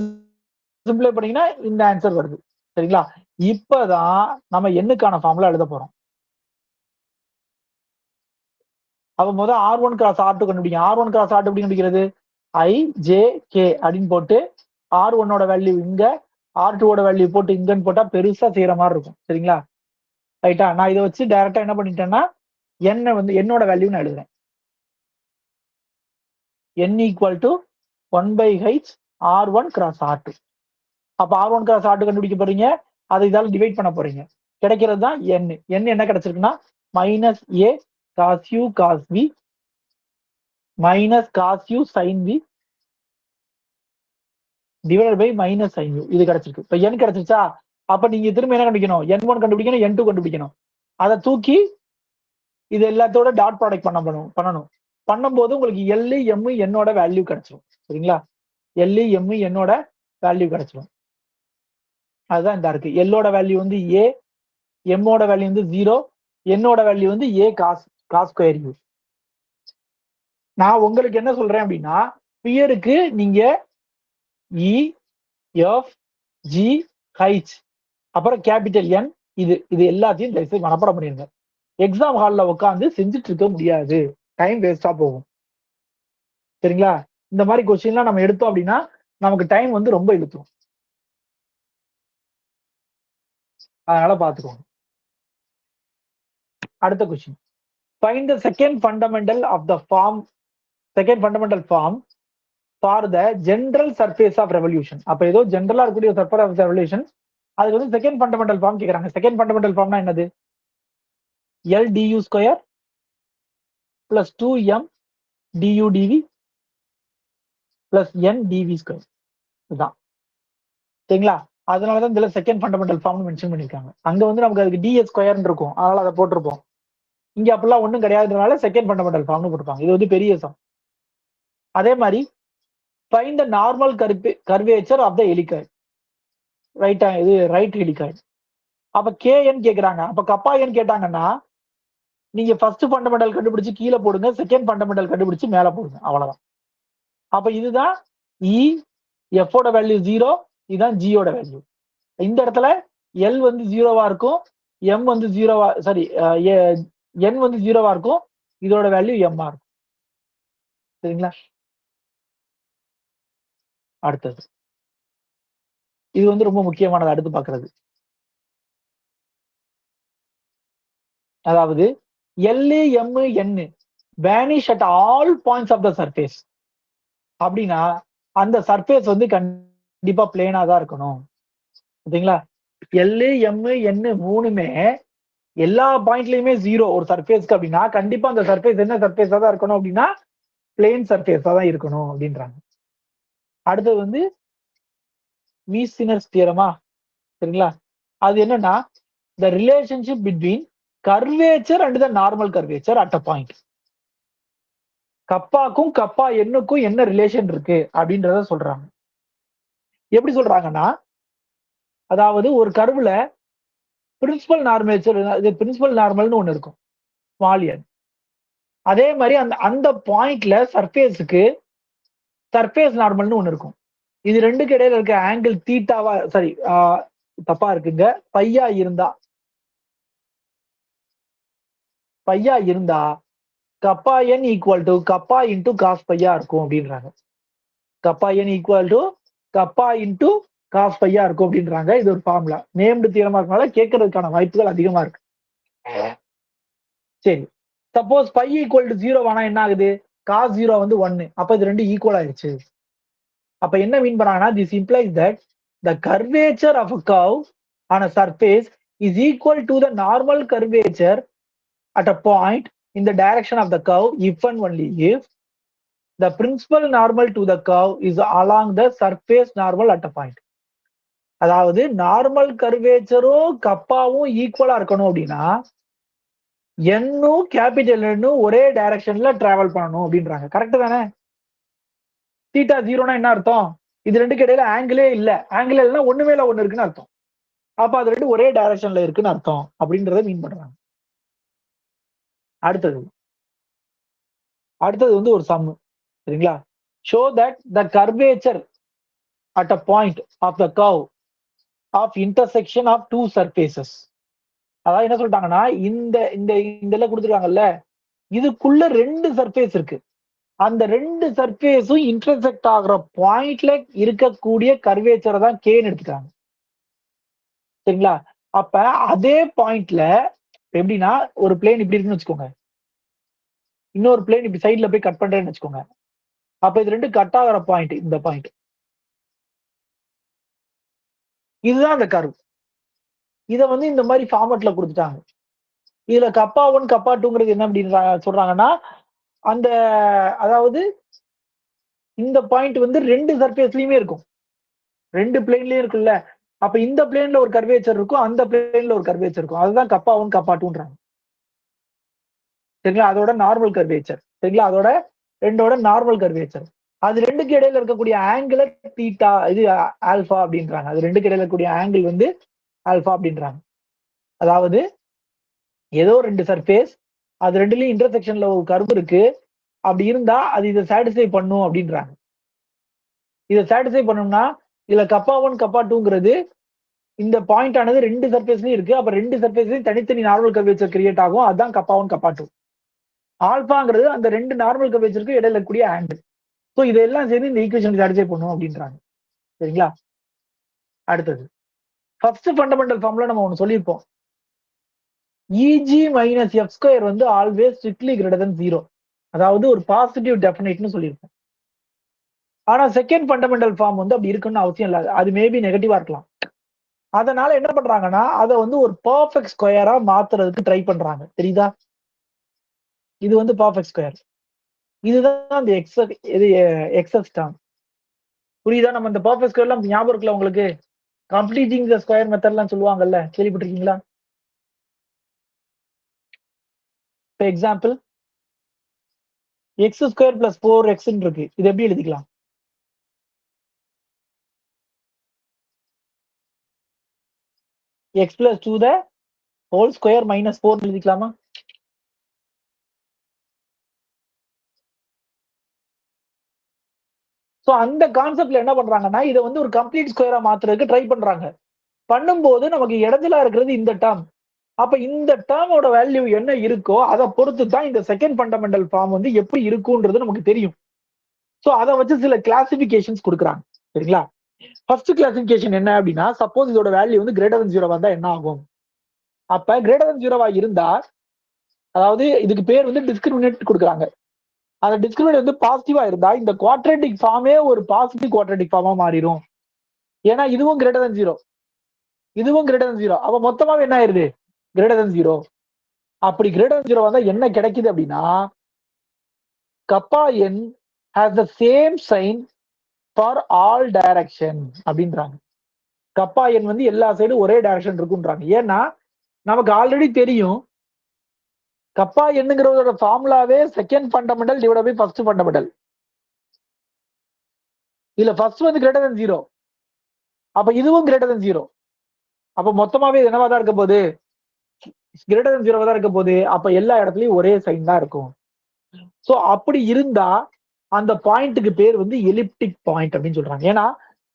சிம்பிளை பண்ணீங்கன்னா இந்த ஆன்சர் வருது. சரிங்களா, இப்பதான் நம்ம எண்ணுக்கான ஃபார்முலா எழுத போறோம். அப்ப முதல் r1 கிராஸ் r2 கண்டுபிடிங்க. r1 கிராஸ் r2 எப்படி கண்டுபிடிக்கிறது? i j k அப்படின்னு போட்டு r1ஓட வேல்யூ இங்க, r2ஓட வேல்யூ போட்டு இங்கன்னு போட்டா பெருசா செய்யற மாதிரி இருக்கும். சரிங்களா, ரைட்டா? நான் இதை வச்சு டைரக்டா என்ன பண்ணிட்டேன்னா என்ன வந்து என்னோட வேல்யூ நான் எழுதுறேன். n equal to 1/h r1 cross r2. அப்ப r1 கிராஸ் r2 கண்டுபிடிக்க போறீங்க, அதை இதால டிவைட் பண்ண போறீங்க. கிடைக்கிறது தான் n. n என்ன கிடைச்சிருக்குன்னா minus a cos u cos v minus cos u sine v divide by minus sine u. இது கிடைச்சிருக்கு. இப்ப n கிடைச்சிருச்சா, அப்ப நீங்க திரும்ப என்ன கண்டுபிடிக்கணும், n1 கண்டுபிடிக்கணும், n2 கண்டுபிடிக்கணும். அதை தூக்கி இது எல்லாத்தோட டாட் ப்ராடக்ட் பண்ணணும். பண்ணும்போது உங்களுக்கு எல் எம் என்னோட வேல்யூ கிடைச்சிடும். சரிங்களா, எல் எம் என்னோட வேல்யூ கிடைச்சிடும். அதுதான் இந்த இருக்கு. எல்லோட வேல்யூ வந்து ஏ, எம்மோட வேல்யூ வந்து 0, என்னோட வேல்யூ வந்து ஏ காஸ் ஸ்கொயர் யூ. நான் உங்களுக்கு என்ன சொல்றேன் அப்படின்னா, பியருக்கு நீங்க இ எஃப் ஜி ஹைச் அப்புறம் கேபிட்டல் என் இது எல்லாத்தையும் தயவுசெய்து மனப்பாடம் பண்ணிருங்க. எக்ஸாம் ஹால்ல உட்காந்து செஞ்சுட்டு இருக்க முடியாது, டைம் வேஸ்டா போகும். சரிங்களா, இந்த மாதிரி கொஸ்டின்லாம் நம்ம எடுத்தோம் அப்படின்னா நமக்கு டைம் வந்து ரொம்ப இழுத்துரும். அதனால பாத்துக்கோங்க. அடுத்த question, find the second fundamental of the form for the general surface of revolution. அப்ப ஏதோ ஜெனரலா இருக்கக்கூடிய சர்ஃபேஸ் ஆஃப் ரெவல்யூஷன், அதுக்கு வந்து செகண்ட் ஃபண்டமெண்டல் ஃபார்ம் கேக்குறாங்க. செகண்ட் ஃபண்டமெண்டல் ஃபார்ம்னா என்னது, L due square plus 2m du dv plus n dv square. இதுதான். சரிங்களா, அதனாலதான் இதுல செகண்ட் ஃபண்டமெண்டல் ஃபார்ம் மென்ஷன் பண்ணிருக்காங்க. அங்க வந்து நமக்கு அதுக்கு ds ஸ்கொயர் இருக்கும், அதனால அதை போட்டிருப்போம். இங்க அப்படிலாம் ஒண்ணும் கிடையாதுனால செகண்ட் ஃபண்டமெண்டல் ஃபார்ம்னு போட்டிருப்பாங்க. இது வந்து பெரிய சம். அதே மாதிரி find the normal curvature of the helicoid. Right helicoid. அப்ப kn கேக்குறாங்க. அப்ப கப்பா n கேட்டாங்கன்னா நீங்க ஃபர்ஸ்ட் ஃபண்டமெண்டல் கண்டுபிடிச்சு கீழே போடுங்க, செகண்ட் ஃபண்டமெண்டல் கண்டுபிடிச்சு மேல போடுங்க, அவ்வளவுதான். அப்ப இதுதான் இ, எஃபோட வேல்யூ 0, இதுதான் ஜியோட வேல்யூ. இந்த இடத்துல எல் வந்து 0வா இருக்கும், எம் வந்து 0வா சாரி என் வந்து 0வா இருக்கும், இதோட வேல்யூ எம்மா இருக்கும். சரிங்களா, அடுத்தது இது வந்து ரொம்ப முக்கியமானது அடுத்து பாக்குறது. அதாவது L M N vanish at all points of the surface அப்படின்னா அந்த சர்ஃபேஸ் வந்து கண்டிப்பா பிளேனா தான் இருக்கணும். சரிங்களா, எல் எம் என் மூணுமே எல்லா பாயிண்ட்லயுமே 0 ஒரு சர்ஃபேஸ்க்கு அப்படின்னா கண்டிப்பா அந்த சர்ஃபேஸ் என்ன சர்ஃபேஸா தான் இருக்கணும் அப்படின்னா பிளேன் சர்ஃபேஸா தான் இருக்கணும் அப்படின்றாங்க. அடுத்தது வந்து மீசினர்ஸ் தியரமா. சரிங்களா, அது என்னன்னா the relationship between curvature and the normal curvature at a point. கப்பாக்கும் கப்பா எண்ணுக்கும் என்ன ரிலேஷன் இருக்கு அப்படின்றத சொல்றாங்க. எப்படி சொல்றாங்கன்னா, அதாவது ஒரு கர்வ்ல பிரின்சிபல் நார்மல்னு ஒண்ணு இருக்கும், ஸ்மால் என். அதே மாதிரி அந்த பாயிண்ட்ல சர்ஃபேஸுக்கு சர்ஃபேஸ் நார்மல்னு ஒண்ணு இருக்கும். இது ரெண்டுக்கு இடையில இருக்க ஆங்கிள் தீட்டாவா சாரி தப்பா இருக்குங்க, பையா இருந்தா kappa N equal to kappa into cos பையா இருக்கும் அப்படின்றாங்க. Kappa N equal to kappa into cos பையா இருக்கும் அப்படின்றாங்க. இது ஒரு ஃபார்முலா, நேம்டு தியரமா இருக்கனால கேட்கறதுக்கான வாய்ப்புகள் அதிகமா இருக்கு. சரி, சப்போஸ் பை ஈக்குவல் டு 0 ஆனா என்ன ஆகுது, காஸ் 0 வந்து 1, அப்ப இது ரெண்டு ஈக்குவல் ஆயிடுச்சு. அப்ப என்ன மீன் பண்ணாங்கன்னா, this implies that the curvature of a curve on a surface is equal to the normal curvature at a point in the direction of the curve if and only if the principal normal to the curve is along the surface normal at a point. அதாவது normal கர்வேச்சரும் கப்பாவும் ஈக்குவலா இருக்கணும் அப்படின்னா என்னும் capital என்னும் ஒரே டைரக்ஷன்ல travel பண்ணணும் அப்படின்றாங்க. கரெக்ட் தானே? தீட்டா 0னா என்ன அர்த்தம், இது ரெண்டுக்கு இடையில ஆங்கிளே இல்ல, ஆங்கிள் இல்லைன்னா ஒண்ணு மேல ஒண்ணு இருக்குன்னு அர்த்தம். அப்ப அது ரெண்டு ஒரே டைரக்ஷன்ல இருக்குன்னு அர்த்தம் அப்படின்றத மீன் பண்றாங்க. அடுத்தது வந்து ஒரு சம். சரிங்களா, show that the curvature at a point of the curve of intersection of two surfaces. அதாவது என்ன சொல்லிட்டாங்கன்னா, இந்த இந்த இதெல்லாம் கொடுத்துருக்காங்கல்ல, இதுக்குள்ள ரெண்டு சர்ஃபேஸ் இருக்கு, அந்த ரெண்டு சர்ஃபேஸும் இன்டர்செக்ட் ஆகுற பாயிண்ட்ல இருக்கக்கூடிய கர்வேச்சரை தான் கேன்னு எடுத்துக்காங்க. சரிங்களா, அப்ப அதே பாயிண்ட்ல எப்படின்னா ஒரு பிளேன் இப்படி இருக்குன்னு வச்சுக்கோங்க, இன்னொரு பிளேன் இப்படி சைட்ல போய் கட் பண்றேன்னு வச்சுக்கோங்க. அப்ப இது ரெண்டு கட் ஆகிற பாயிண்ட் இந்த பாயிண்ட். இதுதான் அந்த கர்வ். இத வந்து இந்த மாதிரி ஃபார்மட்ல கொடுத்துட்டாங்க. இதுல கப்பா 1 கப்பா 2ங்கிறது என்ன அப்படின்னு சொல்றாங்கன்னா, அந்த அதாவது இந்த பாயிண்ட் வந்து ரெண்டு சர்ஃபேஸ்லயுமே இருக்கும், ரெண்டு பிளேன்லயும் இருக்குல்ல. அப்ப இந்த பிளேன்ல ஒரு கர்வேச்சர் இருக்கும், அந்த பிளேன்ல ஒரு கர்வேச்சர் இருக்கும். அதுதான் கப்பா 1 கப்பா 2ன்றாங்க. சரிங்களா? அதோட நார்மல் கர்வேச்சர். சரிங்களா? அதோட ரெண்டோட நார்மல் கர்வேச்சர். அது ரெண்டுக்கு இடையில இருக்கக்கூடிய ஆங்கிள் தீட்டா, இது ஆல்பா அப்படின்றாங்க. அது ரெண்டுக்கு இடையில இருக்கக்கூடிய ஆங்கிள் வந்து ஆல்பா அப்படின்றாங்க. அதாவது ஏதோ ரெண்டு சர்ஃபேஸ், அது ரெண்டுலயும் இன்டர்செக்ஷன்ல ஒரு கர்வ் இருக்கு. அப்படி இருந்தா அது இதை சாட்டிஸ்ஃபை பண்ணும் அப்படின்றாங்க. இதை சாட்டிஸ்ஃபை பண்ணணும்னா இதுல கப்பா 1 கப்பா 2ங்கிறது இந்த பாயிண்ட் ஆனது ரெண்டு சர்ஃபேஸ்லயும் இருக்கு. அப்ப ரெண்டு சர்ஃபேஸ்லயும் தனித்தனி நார்மல் கர்வேச்சர் கிரியேட் ஆகும். அதுதான் கப்பா 1 கப்பா 2. ஆல்பாங்கிறது அந்த ரெண்டு நார்மல் கர்வேச்சருக்கு இடையில இருக்கக்கூடிய ஆங்கிள். ஸோ இதெல்லாம் சேர்ந்து இந்த ஈக்குவேஷன் சாட்டிஸ்ஃபை பண்ணும் அப்படின்றாங்க. சரிங்களா? அடுத்தது ஃபர்ஸ்ட் ஃபண்டமெண்டல் ஃபார்ம்ல நம்ம ஒண்ணு சொல்லியிருப்போம். இஜி மைனஸ் எஃப் ஸ்கொயர் வந்து ஆல்வேஸ் ஸ்ட்ரிக்ட்லி கிரேட்டர் தென் 0. அதாவது ஒரு பாசிட்டிவ் டெஃபினைட்னு சொல்லியிருப்போம். ஆனா செகண்ட் ஃபண்டமெண்டல் ஃபார்ம் வந்து அப்படி இருக்குன்னு அவசியம் இல்லை. அது மேபி நெகட்டிவா இருக்கலாம். அதனால என்ன பண்றாங்கன்னா அதை வந்து ஒரு பர்ஃபெக்ட் ஸ்கொயரா மாத்துறதுக்கு ட்ரை பண்றாங்க. தெரியுதா? இது வந்து பர்ஃபெக்ட் ஸ்கொயர். இதுதான் அந்த எக்ஸஸ் டேர்ம். புரியுதா? நம்ம இந்த பர்ஃபெக்ட் ஸ்கொயர் எல்லாம் ஞாபகம் இருக்குல்ல உங்களுக்கு? கம்ப்ளீட்டிங் த ஸ்கொயர் மெத்தட்லாம் சொல்லுவாங்கல்ல, கேள்விப்பட்டிருக்கீங்களா? For example X square plus 4x இருக்கு. இது எப்படி எழுதிக்கலாம்? X plus 2 the whole square minus 4 எழுதிக்கலாமா? ஸோ அந்த கான்செப்ட்ல என்ன பண்றாங்கன்னா இதை வந்து ஒரு கம்ப்ளீட் ஸ்கொயரா மாத்துறதுக்கு ட்ரை பண்றாங்க. பண்ணும்போது நமக்கு இடத்துல இருக்கிறது இந்த டேர்ம். அப்ப இந்த டேர்மோட வேல்யூ என்ன இருக்கோ அதை பொறுத்து தான் இந்த செகண்ட் ஃபண்டமெண்டல் ஃபார்ம் வந்து எப்படி இருக்குன்றது நமக்கு தெரியும். ஸோ அதை வச்சு சில கிளாசிபிகேஷன்ஸ் கொடுக்குறாங்க. சரிங்களா? ஃபர்ஸ்ட் கிளாசிபிகேஷன் என்ன அப்படின்னா, சப்போஸ் இதோட வேல்யூ வந்து கிரேட்டர் தென் 0 வந்தா என்ன ஆகும்? அப்ப கிரேட்டர் தென் 0வா இருந்தா, அதாவது இதுக்கு பேர் வந்து டிஸ்கிரிமினேட் கொடுக்குறாங்க. அந்த டிஸ்கிரிமினேட் வந்து பாசிட்டிவா இருந்தா இந்த குவாட்ரேட்டிக் ஃபார்மே ஒரு பாசிட்டிவ் குவாட்ரேட்டிக் ஃபார்மா மாறிடும். ஏன்னா இதுவும் கிரேட்டர் தென் 0, இதுவும் கிரேட்டர் தென் 0. அப்ப மொத்தமாவே என்ன ஆயிருது? Greater than 0. அப்படி கிரேட்டர் தென் 0 வந்தா என்ன கிடைக்குது அப்படின்னா, kappa N has the same sign for all direction அப்படின்றாங்க. கப்பா என் வந்து எல்லா சைடும் ஒரே டைரக்ஷன் இருக்குன்றாங்க. ஏன்னா நமக்கு ஆல்ரெடி தெரியும் கப்பா என்னங்கிறதோட ஃபார்முலாவே second fundamental divide by first fundamental. இதுல ஃபர்ஸ்ட் வந்து கிரேட்டர் தென் 0, அப்ப இதுவும் கிரேட்டர் தென் 0. அப்ப மொத்தமாவே என்னவா தான் இருக்க போகுது? கிரேட்டர் தென் 0 தான் இருக்க போகுது. அப்ப எல்லா இடத்துலயும் ஒரே சைன் தான் இருக்கும். சோ அப்படி இருந்தா அந்த பாயிண்ட்டுக்கு பேர் வந்து எலிப்டிக் பாயிண்ட் அப்படின்னு சொல்றாங்க. ஏன்னா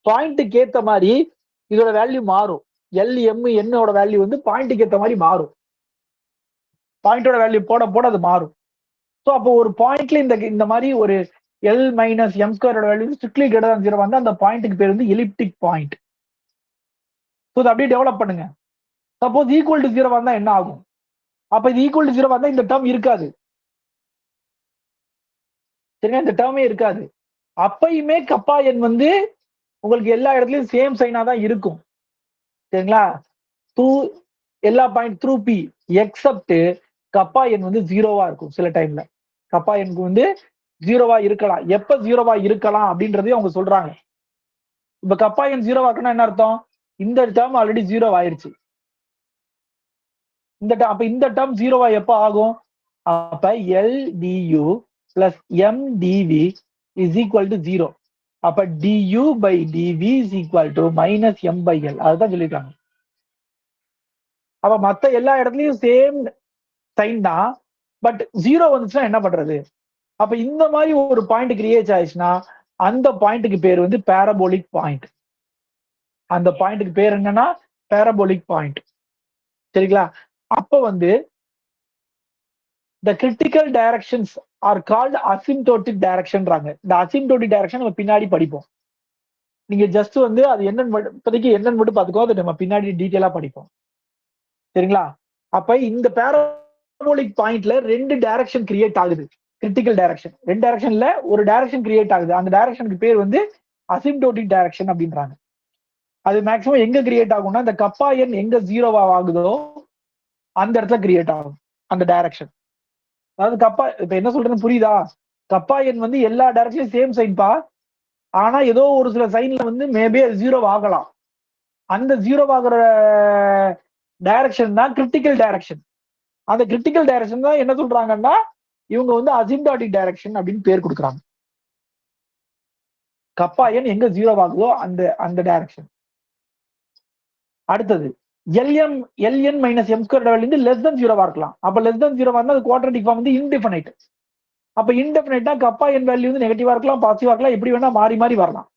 பாயிண்ட்டுக்கு ஏத்த மாதிரி இதோட வேல்யூ மாறும். எல் என்னோட வேல்யூ வந்து பாயிண்ட்டுக்கு ஏத்த மாதிரி மாறும். பாயிண்டோட வேல்யூ போட போட அது மாறும். ஸோ அப்போ ஒரு பாயிண்ட்ல இந்த மாதிரி ஒரு எல் மைனஸ் எம் ஸ்கொயரோட வேல்யூ ஸ்ட்ரிக்ட்லி கிரேட்டர் தென் 0 வந்து அந்த பாயிண்ட்டுக்கு பேர் வந்து எலிப்டிக் பாயிண்ட். ஸோ அதை அப்படியே டெவலப் பண்ணுங்க. சப்போஸ் ஈக்குவல் டு 0 வந்தா என்ன ஆகும்? அப்ப இது ஈக்குவல் டு 0 வந்தா இந்த டேர்ம் இருக்காது. சரிங்களா? இந்த டேர்மே இருக்காது. அப்பயுமே கப்பா எண் வந்து உங்களுக்கு எல்லா இடத்துலயும் சேம் சைனா தான் இருக்கும். சரிங்களா? எல்லா பாயிண்ட் த்ரூ பி எக்ஸப்ட் கப்பா எண் வந்து 0வா இருக்கும். சில டைம்ல கப்பா எண்ணுக்கு வந்து 0வா இருக்கலாம். எப்ப 0வா இருக்கலாம் அப்படின்றதையும் அவங்க சொல்றாங்க. இப்ப கப்பா எண் 0வா இருக்குன்னா என்ன அர்த்தம்? இந்த டேர்ம் ஆல்ரெடி 0 ஆயிருச்சு. அப்ப இந்த டேர்ம் 0வா எப்ப ஆகும்? அப்ப L du plus M dv is equal to 0. அப்ப du by dv is equal to minus M by L. அதுதான் சொல்லியிருக்காங்க. அப்ப மத்த எல்லா இடத்துலயும் சேம் சைன் தான். பட் 0 வந்துச்சுன்னா என்ன பண்றது? அப்ப இந்த மாதிரி ஒரு பாயிண்ட் கிரியேட் ஆயிடுச்சுன்னா அந்த பாயிண்ட்டுக்கு பேர் வந்து பாரபோலிக் பாயிண்ட். அந்த பாயிண்ட்டுக்கு பேர் என்னன்னா பாரபோலிக் பாயிண்ட். சரிங்களா? அப்ப வந்து the critical directions are called asymptotic directionன்றாங்க. இந்த asymptotic direction நம்ம பின்னாடி படிப்போம். நீங்க ஜஸ்ட் வந்து அது என்னன்னு இப்போதைக்கு என்னன்னு மட்டும் பாத்துக்கோ, அதை நம்ம பின்னாடி டீட்டெயிலா படிப்போம். சரிங்களா? அப்ப இந்த பாரபோலிக் பாயிண்ட்ல ரெண்டு டைரக்ஷன் கிரியேட் ஆகுது. Critical direction. 2 டைரக்ஷன்ல ஒரு டைரக்ஷன் கிரியேட் ஆகுது. அந்த டைரக்ஷனுக்கு பேர் வந்து அசிம்டோட்டிக் டைரக்ஷன் அப்படின்றாங்க. அது மேக்ஸிமம் எங்க கிரியேட் ஆகும்னா இந்த கப்பா எண் எங்க ஜீரோவா ஆகுதோ அந்த இடத்துல கிரியேட் ஆகும் அந்த டைரக்ஷன். அதாவது கப்பா இப்ப என்ன சொல்றேன்னு புரியுதா? கப்பா எண் வந்து எல்லா டைரக்ஷன்லயும் சேம் சைன்பா. ஆனா ஏதோ ஒரு சில சைன்ல வந்து மேபி அது ஜீரோ ஆகலாம். அந்த ஜீரோ ஆகுற டைரக்ஷன் தான் கிரிட்டிக்கல் டைரக்ஷன். அந்த கிரிட்டிக்கல் டைரக்ஷன் தான் என்ன சொல்றாங்கன்னா இவங்க வந்து அசிம்டாட்டிக் டைரக்ஷன் அப்படின்னு பேர் கொடுக்குறாங்க. கப்பா எண் எங்க ஜீரோ ஆகுதோ அந்த அந்த டைரக்ஷன். அடுத்தது எல்என் மைனஸ் எம் ஸ்கொயர் இருந்து லெஸ் தென் ஜீரோவா இருக்கலாம். அப்ப லெஸ் தென் ஜீரோவா இருந்தா அது குவாட்ரேட்டிக் ஃபார்ம் வந்து இன்டெஃபினைட். அப்ப இன்டெஃபினைட்னா கப்பா என் வேல்யூ வந்து நெகட்டிவா இருக்கலாம், பாசிட்டிவா இருக்கலாம், எப்படி வேணா மாறி மாறி வரலாம்.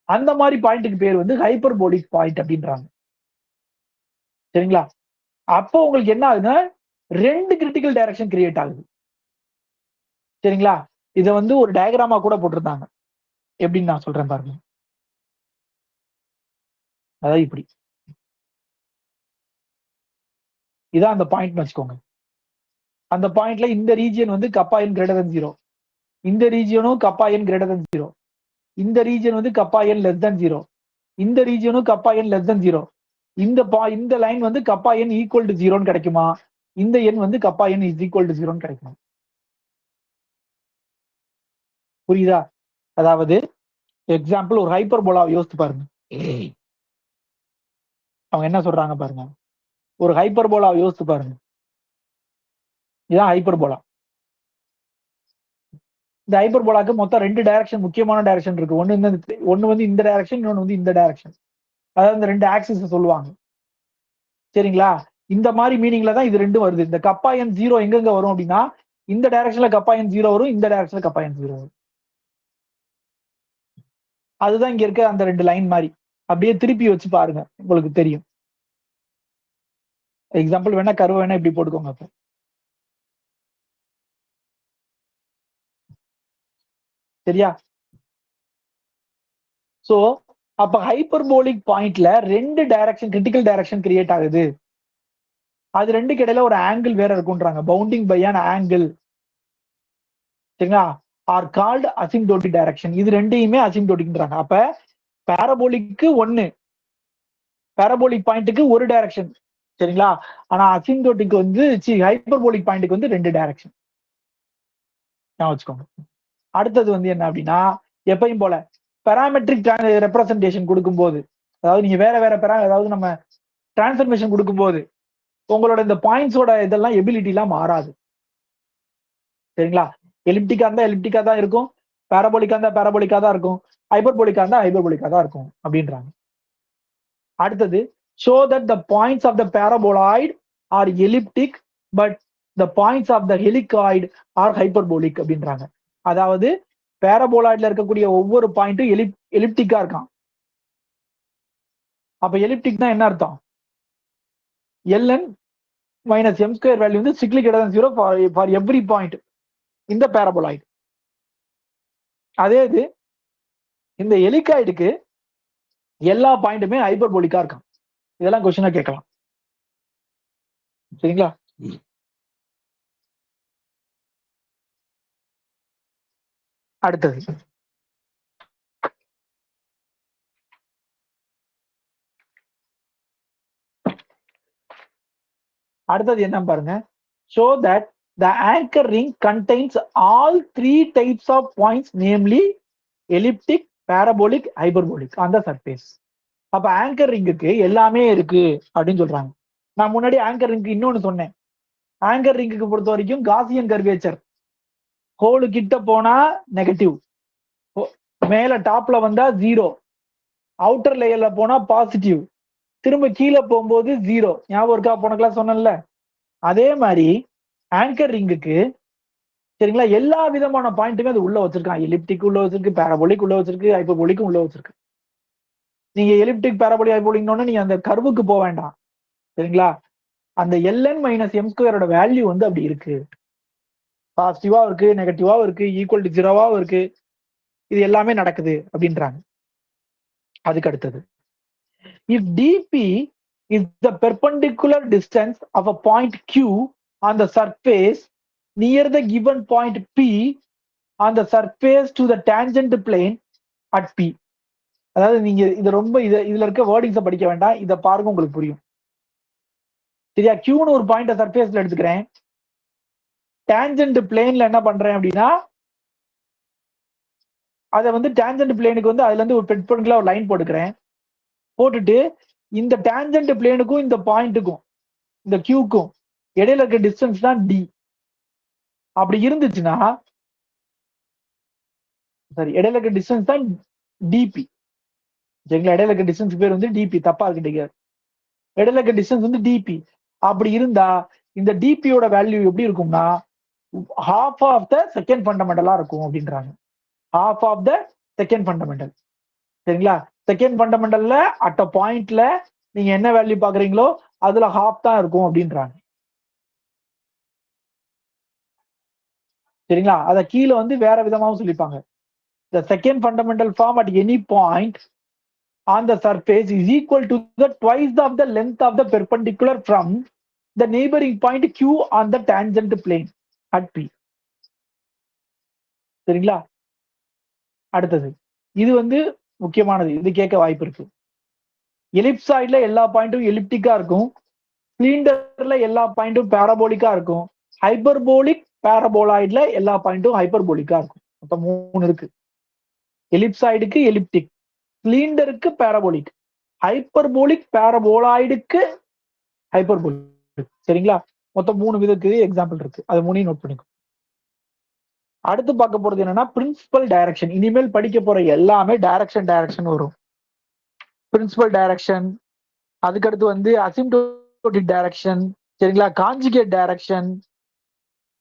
அந்த மாதிரி பாயிண்ட்டுக்கு பேர் வந்து ஹைப்பர்போலிக் பாயிண்ட் அப்படின்றாங்க. சரிங்களா? அப்போ உங்களுக்கு என்ன ஆகுதுன்னா 2 கிரிட்டிக்கல் டைரக்ஷன் கிரியேட் ஆகுது. சரிங்களா? இதை வந்து ஒரு டயக்ராமா கூட போட்டிருந்தாங்க. எப்படின்னு நான் சொல்றேன் பாருங்க. அதாவது இப்படி இதான் அந்த பாயிண்ட் வச்சுக்கோங்க. அந்த பாயிண்ட்ல இந்த ரீஜியன் வந்து கப்பா என் கிரேட்டர் தன் 0, இந்த ரீஜியனும் கப்பா என் கிரேட்டர் தன் 0, இந்த ரீஜியன் வந்து கப்பா என் லெஸ் தன் 0, இந்த ரீஜியனும் கப்பா என் லெஸ் தன் 0. இந்த லைன் வந்து கப்பா என் ஈக்குவல் டு 0ன்னு கிடைக்குமா? இந்த எண் வந்து கப்பா என் இஸ் ஈக்குவல் டு 0ன்னு கிடைக்குமா? புரியுதா? அதாவது எக்ஸாம்பிள் ஒரு ஹைப்பர்போலா யோசித்து பாருங்க. அவங்க என்ன சொல்றாங்க பாருங்க. ஒரு ஹைப்பர்போலா யோசித்து பாருங்க. இதுதான் ஹைப்பர்போலா. இந்த ஹைப்பர்போலாக்கு மொத்தம் 2 டைரக்ஷன், முக்கியமான டைரக்ஷன் இருக்கு. ஒன்னு வந்து இந்த டைரக்ஷன், இன்னொன்னு வந்து இந்த டைரக்ஷன். அதாவது இந்த 2 ஆக்சிஸ் சொல்லுவாங்க. சரிங்களா? இந்த மாதிரி மீனிங்ல தான் இது ரெண்டும் வருது. இந்த கப்பா என் 0 எங்கெங்க வரும் அப்படின்னா இந்த டைரக்ஷன்ல கப்பா என் 0 வரும், இந்த டைரக்ஷன்ல கப்பா என் 0 வரும். அதுதான் இங்க இருக்க அந்த 2 லைன் மாதிரி. அப்படியே திருப்பி வச்சு பாருங்க, உங்களுக்கு தெரியும். எக்ஸாம்பிள் வேணா கர்வ் வேணா இப்படி போட்டுக்கோங்க. அப்ப சரியா? சோ அப்ப ஹைப்பர்போலிக் பாயிண்ட்ல 2 டைரக்ஷன் கிரிட்டிக்கல் டைரக்ஷன் கிரியேட் ஆகுது. அது ரெண்டுக்கு இடையில ஒரு ஆங்கிள் வேற இருக்குன்றாங்க. Bounding by an angle. சரிங்களா? Are called asymptotic direction. இது ரெண்டையுமே அசிம்டோட்டிக்ன்றாங்க. அப்ப பாரபோலிக்கு 1, பாரபோலிக் பாயிண்ட்டுக்கு ஒரு டைரக்ஷன். சரிங்களா? ஆனா அசிம்டோட்டிக் வந்து ஹைப்பர்போலிக் பாயிண்ட்டுக்கு வந்து 2 டைரக்ஷன். நான் வச்சுக்கோங்க. அடுத்தது வந்து என்ன அப்படின்னா எப்பயும் போல பாராமெட்ரிக் ரெப்ரசன்டேஷன் கொடுக்கும்போது, அதாவது நீங்க வேற வேற அதாவது நம்ம டிரான்ஸ்ஃபர்மேஷன் கொடுக்கும்போது உங்களோட இந்த பாயிண்ட்ஸோட இதெல்லாம் எபிலிட்டி எல்லாம் மாறாது. சரிங்களா? எலிப்டிக்கா இருந்தா எலிப்டிக்கா தான் இருக்கும், பாரபோலிக்கா இருந்தா பாரபோலிக்கா தான் இருக்கும், ஹைப்பர்போலிக்கா இருந்தா ஹைப்பர்போலிக்கா தான் இருக்கும் அப்படின்றாங்க. அடுத்தது show that the points of the paraboloid are elliptic but the points of the helicoid are hyperbolic அப்படின்றாங்க. அதாவது பாரபோலாய்ட்ல இருக்கக்கூடிய ஒவ்வொரு பாயிண்ட்டும் எலிப்டிக்கா இருக்கான். அப்ப எலிப்டிக்னா என்ன அர்த்தம்? ln minus m square value வந்து strictly greater than 0 for every point in the paraboloid. அதே இது இந்த ஹெலிகாய்டுக்கு எல்லா பாயிண்ட்டுமே ஹைப்பர்போலிக்கா இருக்கான். இதெல்லாம் கொஸ்டினா கேட்கலாம். சரிங்களா? அடுத்தது என்ன பாருங்க. show that the anchor ring contains all 3 types of points, namely elliptic, parabolic, hyperbolic on the surface. அப்ப ஆங்கர் ரிங்குக்கு எல்லாமே இருக்கு அப்படின்னு சொல்றாங்க. நான் முன்னாடி ஆங்கர் ரிங்கு இன்னொன்னு சொன்னேன். ஆங்கர் ரிங்குக்கு பொறுத்த வரைக்கும் காசியன் கர்வேச்சர் ஹோலு கிட்ட போனா நெகட்டிவ், மேல டாப்ல வந்தா 0, அவுட்டர் லேயர்ல போனா பாசிட்டிவ், திரும்ப கீழே போகும்போது 0. ஞாபகம் இருக்கா? போன கிளாஸ் சொன்னேன்ல. அதே மாதிரி ஆங்கர் ரிங்குக்கு சரிங்களா எல்லா விதமான பாயிண்ட்டுமே அது உள்ள வச்சிருக்கான். எலிப்டிக் உள்ள வச்சிருக்கு, பாரபோலிக் உள்ள வச்சிருக்கு, ஹைப்பர்போலிக்கும் உள்ள வச்சிருக்கு. நீங்க எலிப்டிக், பாரபோலிக், ஹைப்பர்போலிக்னு நீங்க அந்த கர்வுக்கு போக வேண்டாம். சரிங்களா? அந்த ln மைனஸ் எம் ஸ்கொயரோட வேல்யூ வந்து அப்படி இருக்கு. பாசிட்டிவா இருக்கு, நெகட்டிவா இருக்கு, ஈக்குவல் டு 0வா இருக்கு. இது எல்லாமே நடக்குது அப்படின்றாங்க. அதுக்கு அடுத்தது if dp is the perpendicular distance of a point q on the surface near the given point P on the surface to the tangent plane at P. அதாவது நீங்க இது ரொம்ப இதுல இருக்க வேர்டிங்ஸை படிக்க வேண்டாம், இதை பாருங்க உங்களுக்கு புரியும். சரியா? கியூன்னு ஒரு பாயிண்ட் சர்ஃபேஸ்ல எடுத்துக்கிறேன். டேஞ்சன்ட் பிளேன்ல என்ன பண்றேன் அப்படின்னா, அதை வந்து டேஞ்சன்ட் பிளேனுக்கு வந்து அதுல இருந்து ஒரு பெர்பெண்டிகுலரா ஒரு லைன் போட்டுக்கிறேன். போட்டுட்டு இந்த டேஞ்சன்ட் பிளேனுக்கும் இந்த பாயிண்ட்டுக்கும் இந்த கியூக்கும் இடையில இருக்க டிஸ்டன்ஸ் தான் டி. அப்படி இருந்துச்சுன்னா சரி, இடையில இருக்க டிஸ்டன்ஸ் தான் டிபி. சரிங்களா? இடையில இருக்க டிஸ்டன்ஸ் பேர் வந்து டிபி. தப்பா இருக்கு, இடையில இருக்க டிஸ்டன்ஸ் வந்து டிபி. அப்படி இருந்தா இந்த டிபியோட வேல்யூ எப்படி இருக்கும்னா half ஆஃப் த செகண்ட் ஃபண்டமெண்டலா இருக்கும் அப்படின்றாங்க. half of the second fundamental. சரிங்களா? செகண்ட் ஃபண்டமெண்டல்ல அட் அ பாயிண்ட்ல நீங்க என்ன வேல்யூ பாக்குறீங்களோ அதுல half தான் இருக்கும் அப்படின்றாங்க. சரிங்களா? அத கீழே வந்து வேற விதமாவும் சொல்லிப்பாங்க. The second fundamental form at any point on the surface is equal to the twice of the length of the perpendicular from the neighboring point Q on the tangent plane at P. சரிங்களா? அடுத்தது இது வந்து முக்கியமானது, இது கேட்க வாய்ப்பு இருக்கு. எலிப்சாய்ட்ல எல்லா பாயிண்ட்டும் எலிப்டிக்கா இருக்கும், சிலிண்டர்ல எல்லா பாயிண்ட்டும் பாராபோலிக்கா இருக்கும், ஹைப்பர்போலிக் பாராபோலாய்ட்ல எல்லா பாயிண்ட்டும் ஹைப்பர்போலிக்கா இருக்கும். மொத்தம் 3 இருக்கு. எலிப்சாய்டுக்கு எலிப்டிக், சிலிண்டருக்கு பாராபோலிக், ஹைப்பர்போலிக் பாராபோலாய்டுக்கு ஹைப்பர்போலிக். சரிங்களா? மொத்தம் 3 விதத்துக்கு எக்ஸாம்பிள் இருக்கு, அது 3 நோட் பண்ணிக்கோ. அடுத்து பார்க்க போறது என்னன்னா பிரின்சிபல் டைரக்ஷன். இனிமேல் படிக்க போற எல்லாமே டைரக்ஷன் வரும். பிரின்சிபல் டைரக்ஷன், அதுக்கடுத்து வந்து அசிம்டோட்டிக் டைரக்ஷன், சரிங்களா, கான்ஜுகேட் டைரக்ஷன்,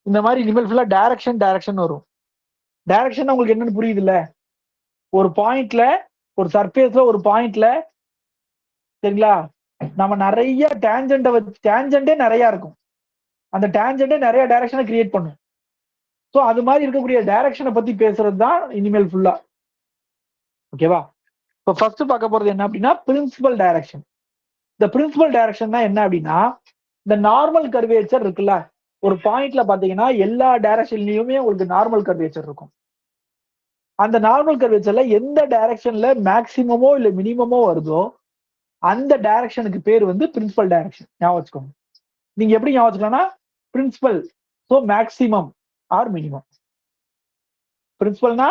இந்த மாதிரி இனிமேல் ஃபுல்லா டைரக்ஷன் வரும். டைரக்ஷன் உங்களுக்கு என்னன்னு புரியுது இல்ல? ஒரு பாயிண்ட்ல, ஒரு சர்ஃபேஸ்ல ஒரு பாயிண்ட்ல, சரிங்களா, நம்ம நிறைய டேஞ்சன்ட வச்சு, டேஞ்சன்டே நிறைய இருக்கும், அந்த டேஞ்சன்டே நிறைய டைரக்ஷனை கிரியேட் பண்ணும். ஸோ அது மாதிரி இருக்கக்கூடிய டைரக்ஷனை பத்தி பேசுறது தான் இனிமேல் ஃபுல்லா. ஓகேவா? இப்போ ஃபர்ஸ்ட் பார்க்க போறது என்ன அப்படின்னா பிரின்சிபல் டைரக்ஷன். இந்த பிரின்சிபல் டைரக்ஷன் தான் என்ன அப்படின்னா, இந்த நார்மல் கர்வேச்சர் இருக்குல்ல, ஒரு பாயிண்ட்ல பாத்தீங்கன்னா எல்லா டைரக்ஷன்லயுமே உங்களுக்கு நார்மல் கர்வேச்சர் இருக்கும். அந்த நார்மல் கர்வேச்சர்ல எந்த டைரக்ஷன்ல மேக்சிமமோ இல்ல மினிமமோ வருதோ அந்த டைரக்ஷனுக்கு பேர் வந்து பிரின்சிபல் டைரக்ஷன். ஞாபகம் வச்சுக்கோங்க. நீங்க எப்படி ஞாபகம் வச்சுக்கலாம்னா principal, so maximum or minimum. பிரின்சிபல்னா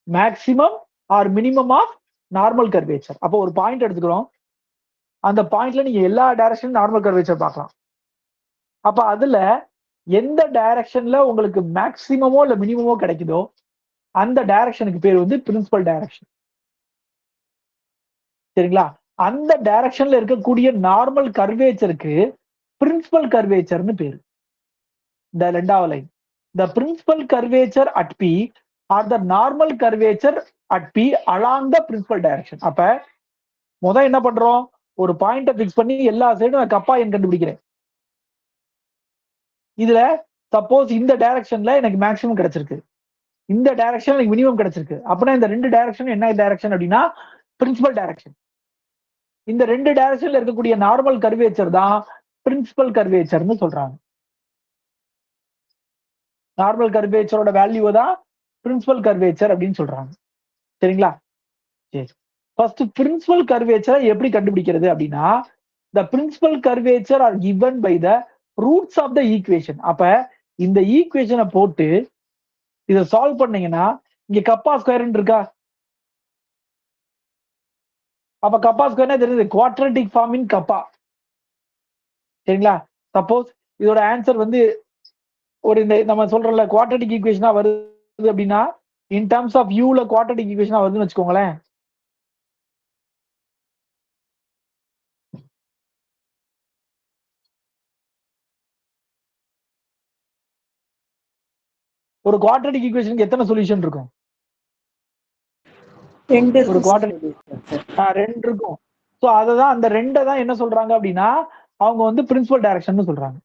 maximum or minimum of normal curvature. அப்போ ஒரு பாயிண்ட் எடுத்துக்கிறோம், அந்த பாயிண்ட்ல நீங்க எல்லா டைரக்ஷன் நார்மல் கர்வேச்சர் பார்க்கலாம். அப்ப அதுல எந்த டைரக்ஷன்ல உங்களுக்கு மேக்சிமமோ இல்ல மினிமமோ கிடைக்குதோ அந்த டைரக்ஷனுக்கு பேர் வந்து பிரின்சிபல் டைரக்ஷன். சரிங்களா? அந்த டைரக்ஷன்ல இருக்கக்கூடிய நார்மல் கர்வேச்சருக்கு பிரின்சிபல் கர்வேச்சர்னு பேரு. இந்த ரெண்டாவது line, the principal curvature at P or the normal curvature at P along the principal direction. அப்ப என்ன பண்றோம், ஒரு பாயிண்ட பிக்ஸ் பண்ணி எல்லா சைடும் நான் கப்பா என் கண்டுபிடிக்கிறேன். இதுல சப்போஸ் இந்த டைரக்ஷன்ல எனக்கு மேக்ஸிமம் கிடைச்சிருக்கு, இந்த டைரக்ஷன் எனக்கு மினிமம் கிடைச்சிருக்கு. அப்படின்னா இந்த ரெண்டு டைரக்ஷன் என்ன டைரக்ஷன் அப்படின்னா பிரின்சிபல் டைரக்ஷன். இந்த ரெண்டு டைரக்ஷன்ல இருக்கக்கூடிய நார்மல் கர்வேச்சர் தான் பிரின்சிபல் கர்வேச்சர்னு சொல்றாங்க. நார்மல் கர்வேச்சரோட வேல்யூ தான் பிரின்சிபல் கர்வேச்சர் அப்படின்னு சொல்றாங்க. சரிங்களா? சரி, ஃபர்ஸ்ட் பிரின்சிபல் கர்வேச்சரை எப்படி கண்டுபிடிக்கிறது அப்படின்னா, the principal curvature are given by the roots of the equation. அப்ப இந்த ஈக்குவேஷனை போட்டு இதை சால்வ் பண்ணீங்கன்னா இங்க கப்பா ஸ்கொயர் இருக்கா, அப்ப கப்பா ஸ்கொயர் தெரியுது, குவாட்ரட்டிக் ஃபார்ம் இன் கப்பா. சரிங்களா? சப்போஸ் இதோட ஆன்சர் வந்து ஒரு இந்த நம்ம சொல்றோம்ல குவாட்ரட்டிக் ஈக்குவேஷனா வருது அப்படின்னா, இன் டர்ம்ஸ் ஆஃப் யூல குவாட்ரட்டிக் ஈக்குவேஷனா வருதுன்னு வச்சுக்கோங்களேன். ஒரு குவாட்ரட்டிக் ஈக்குவேஷனுக்கு எத்தனை சொல்யூஷன் இருக்கும்? ஒரு குவாட்ரட்டிக் 2 இருக்கும். ஸோ அததான், அந்த 2 தான் என்ன சொல்றாங்க அப்படின்னா அவங்க வந்து பிரின்சிபல் டைரக்ஷன் சொல்றாங்க.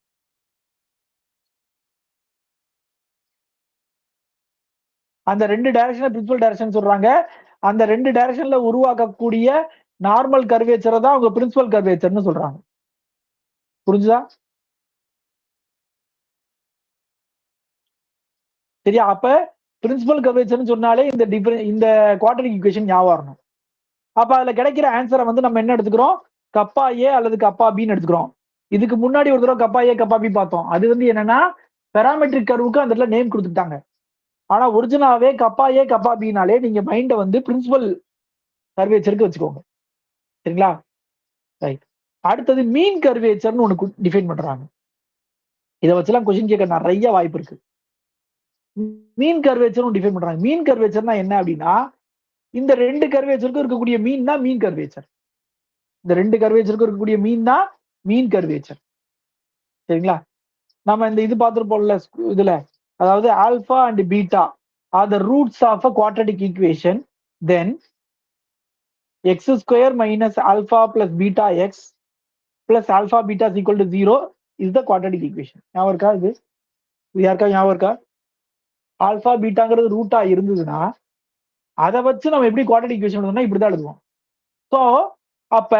அந்த 2 டைரக்ஷன் பிரின்சிபல் டைரக்ஷன் சொல்றாங்க. அந்த 2 டைரக்ஷன்ல உருவாக்கக்கூடிய நார்மல் கர்வேச்சரை தான் அவங்க பிரின்சிபல் கர்வேச்சர்னு சொல்றாங்க. புரிஞ்சுதா? சரியா? அப்ப பிரின்சிபல் கர்வேச்சர்னு சொன்னாலே இந்த குவாட்ரடிக் ஈக்குவேஷன் ஞாபகம் வரணும். அப்ப அதுல கிடைக்கிற ஆன்சரை வந்து நம்ம என்ன எடுத்துக்கிறோம்? கப்பா ஏ அல்லது கப்பா பின்னு எடுத்துக்கிறோம். இதுக்கு முன்னாடி ஒரு தடவை கப்பா ஏ கப்பா பி பார்த்தோம். அது வந்து என்னன்னா பெராமெட்ரிக் கர்வுக்கு அந்த இடத்துல நேம் கொடுத்துட்டாங்க. ஆனா ஒரிஜினலாவே கப்பா ஏ கப்பா பினாலே நீங்க மைண்ட வந்து பிரின்சிபல் கர்வேச்சருக்கு வச்சுக்கோங்க. சரிங்களா? ரைட். அடுத்தது மீன் கர்வேச்சர்னு ஒண்ணு டிஃபைன் பண்றாங்க. இதை வச்சுலாம் கொஸ்டின் கேட்க நிறைய வாய்ப்பு இருக்கு. மீன் கர்வேச்சர் டிஃபைன் பண்றாங்க. மீன் கர்வேச்சர்னா என்ன அப்படின்னா இந்த ரெண்டு கர்வேச்சருக்கும் இருக்கக்கூடிய மீன் தான் மீன் கர்வேச்சர். இந்த ரெண்டு கர்வேச்சருக்கும் இருக்கக்கூடிய மீன் தான் மீன் கர்வேச்சர். சரிங்களா? நம்ம இந்த இது பார்த்துருப்போம்ல இதுல, அதாவது alpha and beta are the roots of a quadratic equation, then x square minus alpha plus beta x plus alpha beta is equal to 0 is the quadratic equation. ஞாபகம் இருக்கா? இது யாருக்கா ஞாபகம் இருக்கா? ஆல்பா பீட்டாங்கிறது ரூட்டா இருந்ததுன்னா அதை வச்சு நம்ம எப்படி குவாட்ரடிக் ஈக்குவேஷன் எழுதணும்னா இப்படிதான் எழுதுவோம். ஸோ அப்ப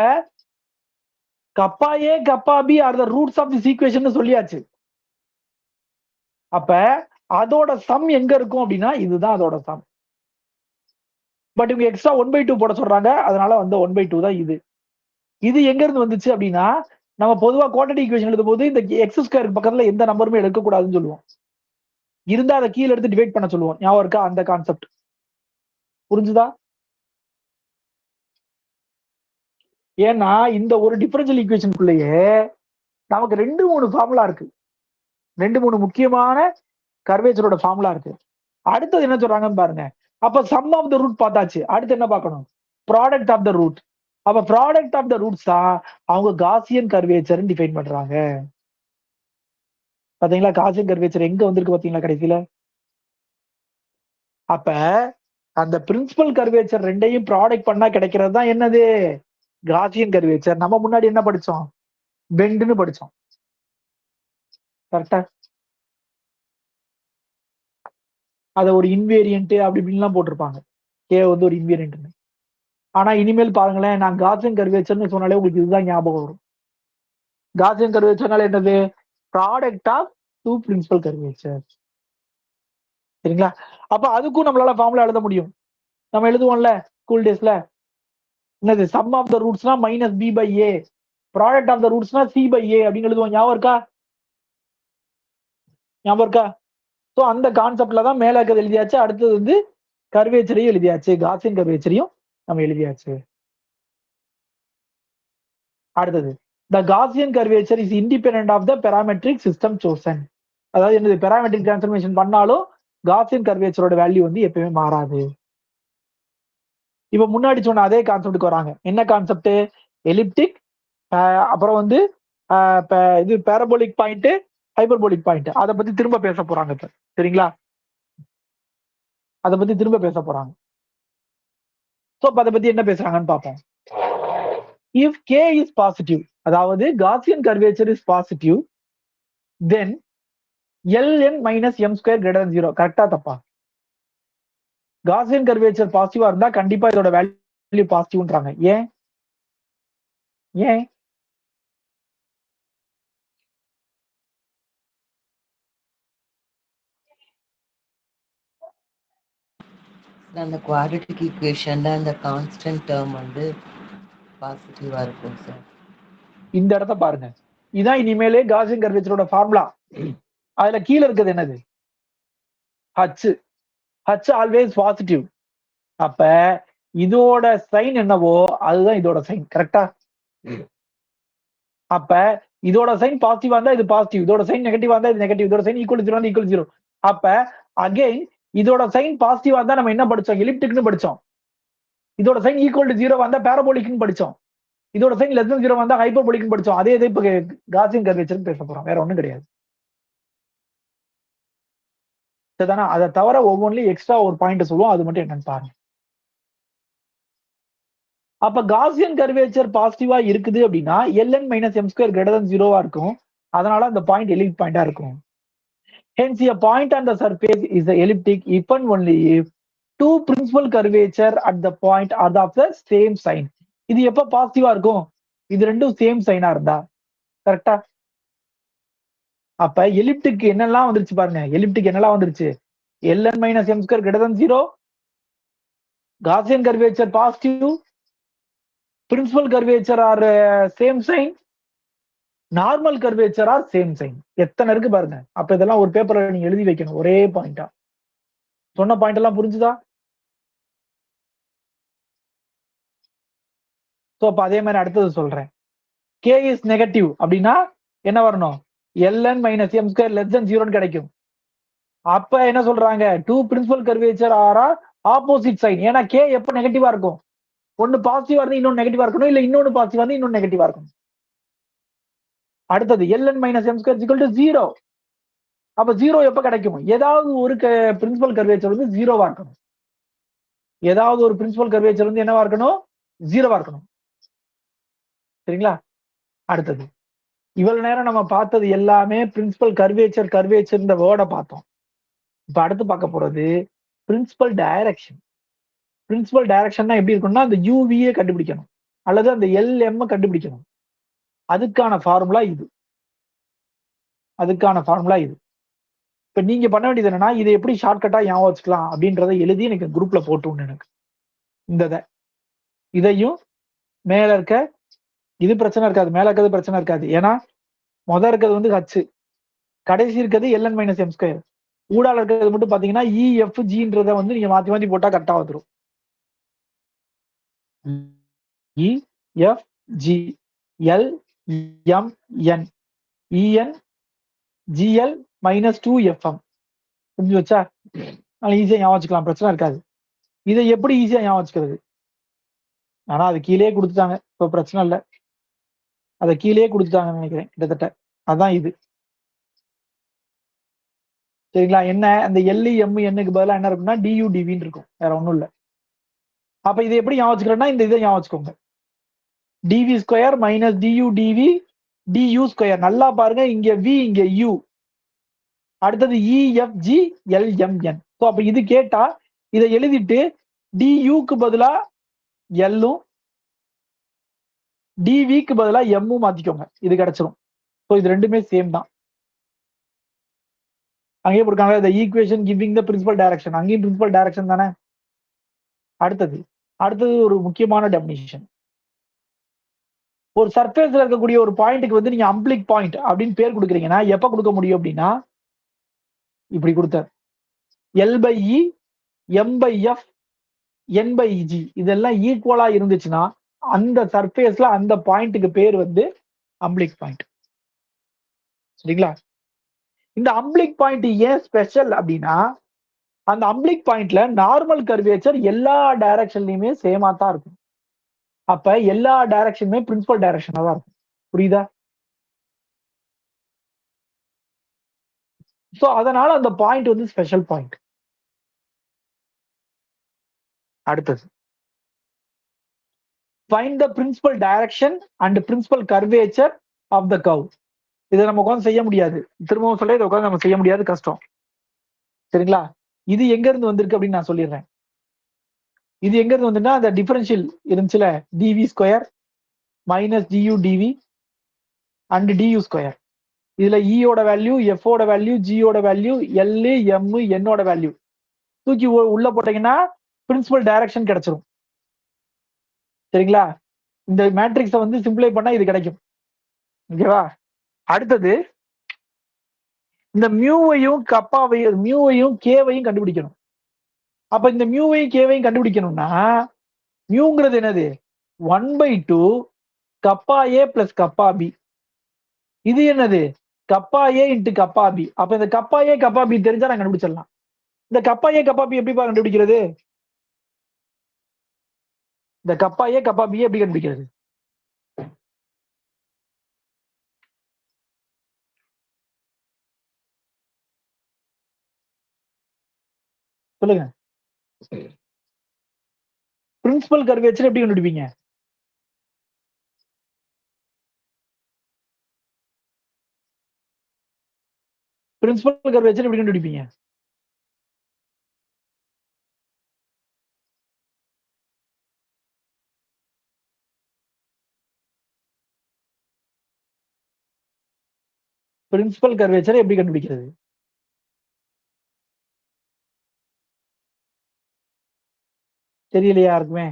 kappa A kappa B are the roots of this equation சொல்லியாச்சு. அப்ப அதோட சம் எங்க இருக்கும் அப்படின்னா இதுதான் அதோட சம். பட் இவங்க எக்ஸ்ட்ரா 1/2 போட சொல்றாங்க, அதனால வந்து 1/2 தான் இது. இது எங்க இருந்து வந்துச்சு அப்படின்னா நம்ம பொதுவா குவாட்ரடிக் ஈக்குவேஷன் எழுதும் போது இந்த எக்ஸ் ஸ்கொயர் பக்கத்துல எந்த நம்பருமே எடுக்கக்கூடாதுன்னு சொல்லுவோம். இருந்தா அதை கீழே எடுத்து டிவைட் பண்ண சொல்லுவோம். ஞாபகம் இருக்கா அந்த கான்செப்ட்? புரிஞ்சுதா? ஏன்னா இந்த ஒரு டிஃபரன்ஷியல் ஈக்குவேஷனுக்குள்ளேயே நமக்கு 2-3 ஃபார்முலா இருக்கு. 2-3 முக்கியமான கர்வேச்சரோட ஃபார்முலா இருக்கு. அடுத்தது என்ன சொல்றாங்கன்னு பாருங்க. அப்ப சம் ஆஃப் த ரூட் பார்த்தாச்சு. அடுத்து என்ன பார்க்கணும்? Product of the root. அப்ப ப்ராடக்ட் ஆஃப் த ரூட்ஸ் தான் அவங்க காசியன் கர்வேச்சர் டிஃபைன் பண்றாங்க. பாத்தீங்களா? காசியன் கர்வேச்சர் எங்க வந்திருக்கு பாத்தீங்களா கடைசியில? அப்ப அந்த பிரின்சிபல் கர்வேச்சர் ரெண்டையும் ப்ராடக்ட் பண்ணா கிடைக்கிறது தான் என்னது? Gaussian curvature. நம்ம முன்னாடி என்ன படிச்சோம்? பெண்டுன்னு படிச்சோம். கரெக்டா? அதை ஒரு இன்வேரியன்ட் அப்படி இப்படின்லாம் போட்டிருப்பாங்க. கே வந்து ஒரு இன்வேரியன்ட். ஆனா இனிமேல் பாருங்களேன், நான் காசியன் கர்வேச்சர்னு சொன்னாலே உங்களுக்கு இதுதான் ஞாபகம் வரும். காசியன் கர்வேச்சர்னால என்னது? Product of 2 principal curvature. சரிங்களா? அப்ப அதுக்கும் நம்மளால ஃபார்முலா எழுத முடியும். நம்ம எழுதுவோம்ல ஸ்கூல் டேஸ்ல, என்னது? சம் ஆஃப் த ரூட்ஸ்னா minus B by A, product of the ரூட்ஸ்னா சி பை ஏ அப்படின்னு எழுதுவோம். ஞாபகம் இருக்கா? ஞாபகம் இருக்கா? ஸோ அந்த கான்செப்ட்ல தான் மேல இருக்கிறது எழுதியாச்சு. அடுத்தது வந்து கர்வேச்சரையும் எழுதியாச்சு, காசியன் கர்வேச்சரையும் நம்ம எழுதியாச்சு. அடுத்தது the Gaussian curvature is independent of the parametric system chosen. அதாவது என்னது? பெராமெட்ரிக் டிரான்ஸ்ஃபர்மேஷன் பண்ணாலும் காசியன் கர்வேச்சரோட வேல்யூ வந்து எப்பவுமே மாறாது. இப்ப முன்னாடி சொன்ன அதே கான்செப்டுக்கு வராங்க. என்ன கான்செப்ட்? எலிப்டிக், அப்புறம் வந்து இது பேரபோலிக் பாயிண்ட், ஹைபர்போலிக் பாயிண்ட். அதை பத்தி திரும்ப பேச போறாங்க இப்ப. சரிங்களா? அதை பத்தி திரும்ப பேச போறாங்க. ஸோ அதை பத்தி என்ன பேசுறாங்கன்னு பார்ப்போம். இஃப் கே இஸ் பாசிட்டிவ், அதாவது Gaussian curvature is positive, then ln minus m square greater than 0. கரெக்டா தப்பா? காசியன் கர்வேச்சர் பாசிட்டிவா இருந்தா கண்டிப்பா இதோட வேல்யூ பாசிட்டிவ்ன்றாங்க. ஏன்? ஏன்? அந்த குவாட்ரடிக் ஈக்குவேஷன்ல அந்த கான்ஸ்டன்ட் டேர்ம் வந்து பாசிட்டிவா இருக்கும் சார். இந்த இடத்த பாருங்க. இதான் இனிமேலே காசியன் கர்வேச்சரோட ஃபார்முலா. அதுல கீழே இருக்குது என்னது? ஹச். H always positive. அப்ப இதோட சைன் என்னவோ அதுதான் இதோட சைன். கரெக்டா? அப்ப இதோட சைன் பாசிட்டிவா இருந்தா இது பாசிட்டிவ், இதோட சைன் நெகட்டிவா இருந்தா இது நெகட்டிவ், இதோட சைன் ஈக்குவல் 0 ஈக்குவல் 0. அப்ப அகைன் இதோட சைன் பாசிட்டிவா இருந்தா நம்ம என்ன படிச்சோம்? எலிப்டிக்னு படிச்சோம். இதோட சைன் ஈக்குவல் டு 0 வந்தா பேரபோலிக்னு படிச்சோம். இதோட சைன் லெஸ் தென் 0 வந்தா ஹைப்பர்போலிக்னு படிச்சோம். அதே இதே இப்ப காசியன் கர்வேச்சர் பேச போறோம். வேற ஒண்ணும் கிடையாது. சரிதானா? அதை தவிர ஒவ்வொன்றிலும் எக்ஸ்ட்ரா ஒரு பாயிண்ட் சொல்லுவோம். அது மட்டும் என்னன்னு பாருங்க. அப்ப காசியன் கர்வேச்சர் பாசிட்டிவா இருக்குது அப்படின்னா ln minus m square greater than 0 இருக்கும். அதனால அந்த பாயிண்ட் எலிப்டிக் பாயிண்டா இருக்கும். Hence a point on the surface is the elliptic if and only if two principal curvature at the point are of the same sign. இது எப்ப பாசிட்டிவா இருக்கும்? இது ரெண்டும் சேம் சைனா இருந்தா. கரெக்டா? அப்ப எலிப்டிக் என்னெல்லாம் வந்துருச்சு பாருங்க. எலிப்டிக் என்னெல்லாம் வந்துருச்சு? ln minus m square greater than 0, Gaussian curvature positive, principal curvature are same sign, normal curvature are same sign. எத்தனை இருக்கு பாருங்க. அப்ப இதெல்லாம் ஒரு பேப்பர்ல நீங்க எழுதி வைக்கணும் ஒரே பாயிண்டா. சொன்ன பாயிண்ட் எல்லாம் புரிஞ்சுதா? சோ அப்ப அதே மாதிரி அடுத்தது சொல்றேன். கே இஸ் நெகட்டிவ் அப்படின்னா என்ன வரணும்? ln minus M square less than 0 கிடைக்கும். அப்ப என்ன சொல்றாங்க? டூ பிரின்சிபல் கர்வேச்சர் ஆரா ஆப்போசிட் சைன். ஏன்னா கே எப்ப நெகட்டிவா இருக்கும்? ஒன்னு பாசிட்டிவா இருந்து இன்னொன்னு நெகட்டிவா இருக்கணும், இல்ல இன்னொன்னு பாசிட்டிவா இருந்து இன்னொன்னு நெகட்டிவா இருக்கணும். அடுத்தது ln minus M square equal to 0. அப்ப 0 எப்ப கிடைக்கும்? ஏதாவது ஒரு பிரின்சிபல் கர்வேச்சர் வந்து 0வா இருக்கணும். ஏதாவது ஒரு பிரின்சிபல் கர்வேச்சர் வந்து என்னவா இருக்கணும்? 0வா இருக்கணும். சரிங்களா? அடுத்தது இவ்வளவு நேரம் நம்ம பார்த்தது எல்லாமே பிரின்சிபல் கர்வேச்சர் இந்த வேர்டை பார்த்தோம். இப்ப அடுத்து பார்க்க போறது பிரின்சிபல் டைரக்ஷன். பிரின்சிபல் டைரக்ஷன்னா எப்படி இருக்கும்னா அந்த யூவியே கண்டுபிடிக்கணும் அல்லது அந்த எல்எம் கண்டுபிடிக்கணும். அதுக்கான ஃபார்முலா இது. இப்ப நீங்க பண்ண வேண்டியது என்னன்னா இதை எப்படி ஷார்ட்கட்டா ஞாபகம் வச்சுக்கலாம் அப்படின்றத எழுதி எனக்கு குரூப்ல போட்டு விடணும். எனக்கு இந்த இதையும் மேல இருக்க இது பிரச்சனை இருக்காது, மேல இருக்கிறது பிரச்சனை இருக்காது. ஏன்னா முதல் இருக்கிறது வந்து ஹச், கடைசி இருக்கிறது ln மைனஸ் எம் ஸ்கொயர். ஊடால இருக்கிறது மட்டும் பாத்தீங்கன்னா EFGன்றத வந்து நீங்க மாத்தி மாத்தி போட்டா கரெக்டா வந்துடும். EFG LMN EN GL minus 2FM. புரிஞ்சு வச்சா? ஈஸியா ஞாபகம் வச்சுக்கலாம், பிரச்சனை இருக்காது. இதை எப்படி ஈஸியா ஞாபகம் வச்சுக்கிறது? ஆனா அது கீழே கொடுத்துட்டாங்க, இப்போ பிரச்சனை இல்லை. அதை கீழே கொடுத்துட்டாங்கன்னு நினைக்கிறேன் கிட்டத்தட்ட. அதான் இது. சரிங்களா? என்ன அந்த LMNக்கு பதிலாக என்ன இருக்கும்னா DUDVன்னு இருக்கும், வேற ஒன்றும் இல்லை. அப்ப இதை எப்படி ஞாபகம் வச்சுக்கிறேன்னா இந்த இதை ஞாபகம் வச்சுக்கோங்க. DV square minus DUDV DU square. நல்லா பாருங்க, இங்க V இங்க U, அடுத்தது EFG LMN. ஸோ அப்ப இது கேட்டா இதை எழுதிட்டு DUக்கு பதிலா எல்லும் டிவிக்கு பதிலா எம்மும் மாத்திக்கோங்க, இது கிடைச்சிரும். ஸோ இது ரெண்டுமே சேம் தான். அங்கேயே போட்டுருக்காங்க the equation giving the principal direction. அங்கேயும் பிரின்சிபல் டைரக்ஷன் தானே. அடுத்தது ஒரு முக்கியமான டெபினிஷன். ஒரு சர்ஃபேஸ்ல இருக்கக்கூடிய ஒரு பாயிண்ட்டுக்கு வந்து நீங்க அம்பிளிக் பாயிண்ட் அப்படின்னு பேர் கொடுக்குறீங்கன்னா எப்ப கொடுக்க முடியும் அப்படின்னா இப்படி கொடுத்தார் L/E M/F N/G இதெல்லாம் ஈக்குவலா இருந்துச்சுன்னா அந்த சர்ஃபேஸ்ல அந்த பாயிண்ட்டுக்கு பேர் வந்து அம்பிளிக் பாயிண்ட். சரிங்களா? இந்த அம்பிளிக் பாயிண்ட் ஏன் ஸ்பெஷல் அப்படின்னா அந்த அம்பிளிக் பாயிண்ட்ல நார்மல் கர்வேச்சர் எல்லா டைரக்ஷன்லயுமே சேமா தான் இருக்கும். அப்ப எல்லா டைரக்ஷனுமே பிரின்சிபல் டைரக்ஷனா தான் இருக்கும். புரியுதா? சோ அதனால அந்த பாயிண்ட் வந்து ஸ்பெஷல் பாயிண்ட். அடுத்தது find the principal direction and principal curvature of the curve. இதை நம்ம உட்காந்து செய்ய முடியாது, திரும்பவும் சொல்ல இதை உட்காந்து நம்ம செய்ய முடியாது, கஷ்டம். சரிங்களா? இது எங்க இருந்து வந்திருக்கு அப்படின்னு நான் சொல்லிடுறேன். இது எங்க இருந்து வந்துன்னா அந்த டிஃபரன்ஷியல் இருந்துச்சுல D V square minus D U D V and D U square. இதுல இயோட வேல்யூ, எஃப்ஓட வேல்யூ, ஜியோட வேல்யூ, எல் எம் என்னோட வேல்யூ தூக்கி உள்ள போட்டீங்கன்னா பிரின்சிபல் டைரக்ஷன் கிடைச்சிரும். சரிங்களா? இந்த மேட்ரிக்ஸை வந்து சிம்பிளை பண்ணா இது கிடைக்கும். ஓகேவா? அடுத்தது இந்த மியூவையும் கேவையும் கண்டுபிடிக்கணும். அப்ப இந்த மியூவையும் கேவையும் கண்டுபிடிக்கணும்னா மியூங்கிறது என்னது? 1/2 கப்பா ஏ பிளஸ் கப்பா பி. இது என்னது? கப்பா ஏ இன்ட்டு கப்பா பி. அப்ப இந்த கப்பா ஏ கப்பா பி தெரிஞ்சா நான் கண்டுபிடிச்சிடலாம். இந்த கப்பா ஏ கப்பா பி எப்படி கண்டுபிடிக்கிறது? இந்த கப்பா ஏ கப்பா பி எப்படி கண்டுபிடிக்கிறது? சொல்லுங்க. பிரின்சிபல் கர்வேச்சர் எப்படி கண்டுபிடிப்பீங்க? பிரின்சிபல் கர்வேச்சர் எப்படி கண்டுபிடிப்பீங்க? பிரின்சிபல் கர்வேச்சர் எப்படி கண்டுபிடிக்கிறது? தெரியலையா யாருக்குமே?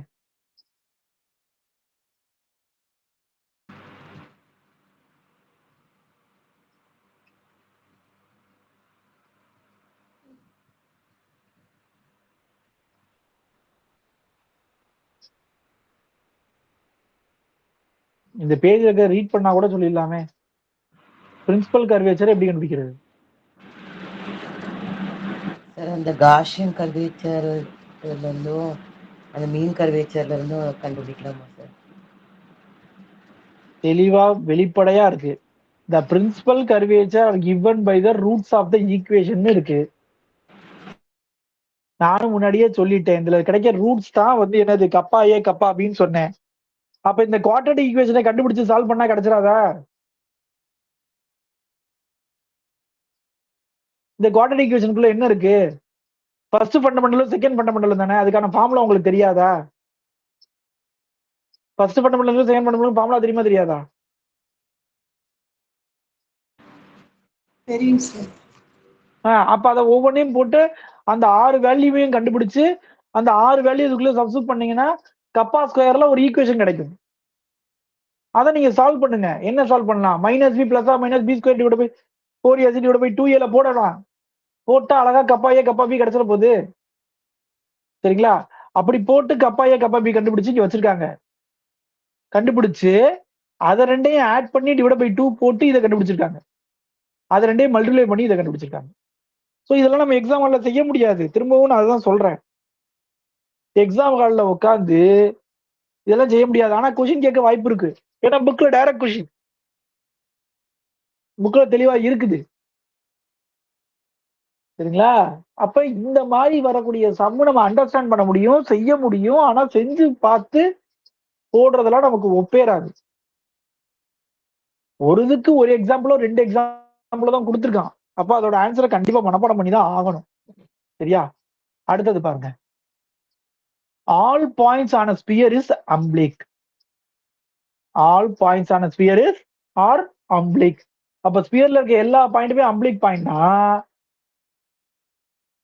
இந்த பேஜ் இருக்க ரீட் பண்ணா கூட சொல்லிடலாமே. பிரின்சிபல் கர்வேச்சர் எப்படி கண்டுபிடிக்கிறது? சார் அந்த காஷியன் கர்வேச்சர்ல இருந்தும் அந்த மீன் கர்வேச்சர்ல இருந்தும் கண்டுபிடிக்கலாமா சார்? தெளிவா வெளிப்படையா இருக்கு. The principal curvature are given by the roots of the equation இருக்கு. நானும் முன்னாடியே சொல்லிட்டேன். இதுல கிடைக்கிற ரூட்ஸ் தான் வந்து என்னது கப்பா ஏ கப்பா பின்னு சொன்னேன். அப்ப இந்த குவாட்ரேட்டிக் ஈக்குவேஷனை கண்டுபிடிச்சு சால்வ் பண்ணா கிடைச்சிடாதா? இந்த குவாட்ரேட்டிக் ஈக்குவேஷனுக்குள்ள என்ன இருக்கு? ஃபர்ஸ்ட் ஃபண்டமெண்டலும் செகண்ட் ஃபண்டமெண்டலும் தானே. அதுக்கான ஃபார்முலா உங்களுக்கு தெரியாதா? ஃபர்ஸ்ட் ஃபண்டமெண்டலும் செகண்ட் ஃபண்டமெண்டலும் ஃபார்முலா தெரியுமா தெரியாதா? தெரியும் சார். அப்ப அதை ஒவ்வொன்றையும் போட்டு அந்த 6 வேல்யூவையும் கண்டுபிடிச்சு அந்த 6 வேல்யூ இதுக்குள்ள சப்ஸ்டிட் பண்ணீங்கன்னா கப்பா ஸ்கொயர்ல ஒரு ஈக்குவேஷன் கிடைக்கும். அதை நீங்க சால்வ் பண்ணுங்க. என்ன சால்வ் பண்ணலாம்? Minus b plus minus b square divide by 4ac divide by 2a போடலாம். போட்டா அழகா கப்பா ஏ கப்பா பி கிடைச்சிட போகுது. சரிங்களா? அப்படி போட்டு கப்பா ஏ கப்பா பி கண்டுபிடிச்சு இங்க வச்சிருக்காங்க. கண்டுபிடிச்சு அதை ரெண்டையும் ஆட் பண்ணி டிவைட் பை 2 போட்டு இதை கண்டுபிடிச்சிருக்காங்க. அதை ரெண்டையும் மல்டிப்ளை பண்ணி இதை கண்டுபிடிச்சிருக்காங்க. ஸோ இதெல்லாம் நம்ம எக்ஸாம் ஹாலில் செய்ய முடியாது. திரும்பவும் நான் அதுதான் சொல்றேன். எக்ஸாம் ஹாலில் உட்காந்து இதெல்லாம் செய்ய முடியாது. ஆனா கொஸ்டின் கேட்க வாய்ப்பு இருக்கு. ஏன்னா புக்ல டைரக்ட் கொஸ்டின் புக்ல தெளிவா இருக்குது. சரிங்களா? அப்ப இந்த மாதிரி வரக்கூடிய சம்மு நம்ம அண்டர்ஸ்டாண்ட் பண்ண முடியும், செய்ய முடியும். ஆனா செஞ்சு பார்த்து போடுறதெல்லாம் நமக்கு ஒப்பேராது. ஒரு இதுக்கு ஒரு எக்ஸாம்பிளோ 2 எக்ஸாம்பிளோ தான் கொடுத்துருக்கான். அப்ப அதோட ஆன்சரை கண்டிப்பா மனப்பாடம் பண்ணி தான் ஆகணும். சரியா? அடுத்தது பாருங்க. All points on a sphere is oblique. All points on a sphere is are oblique. அப்ப ஸ்பியர்ல இருக்க எல்லா பாயிண்ட்டுமே அம்பிளிக் பாயிண்ட்னா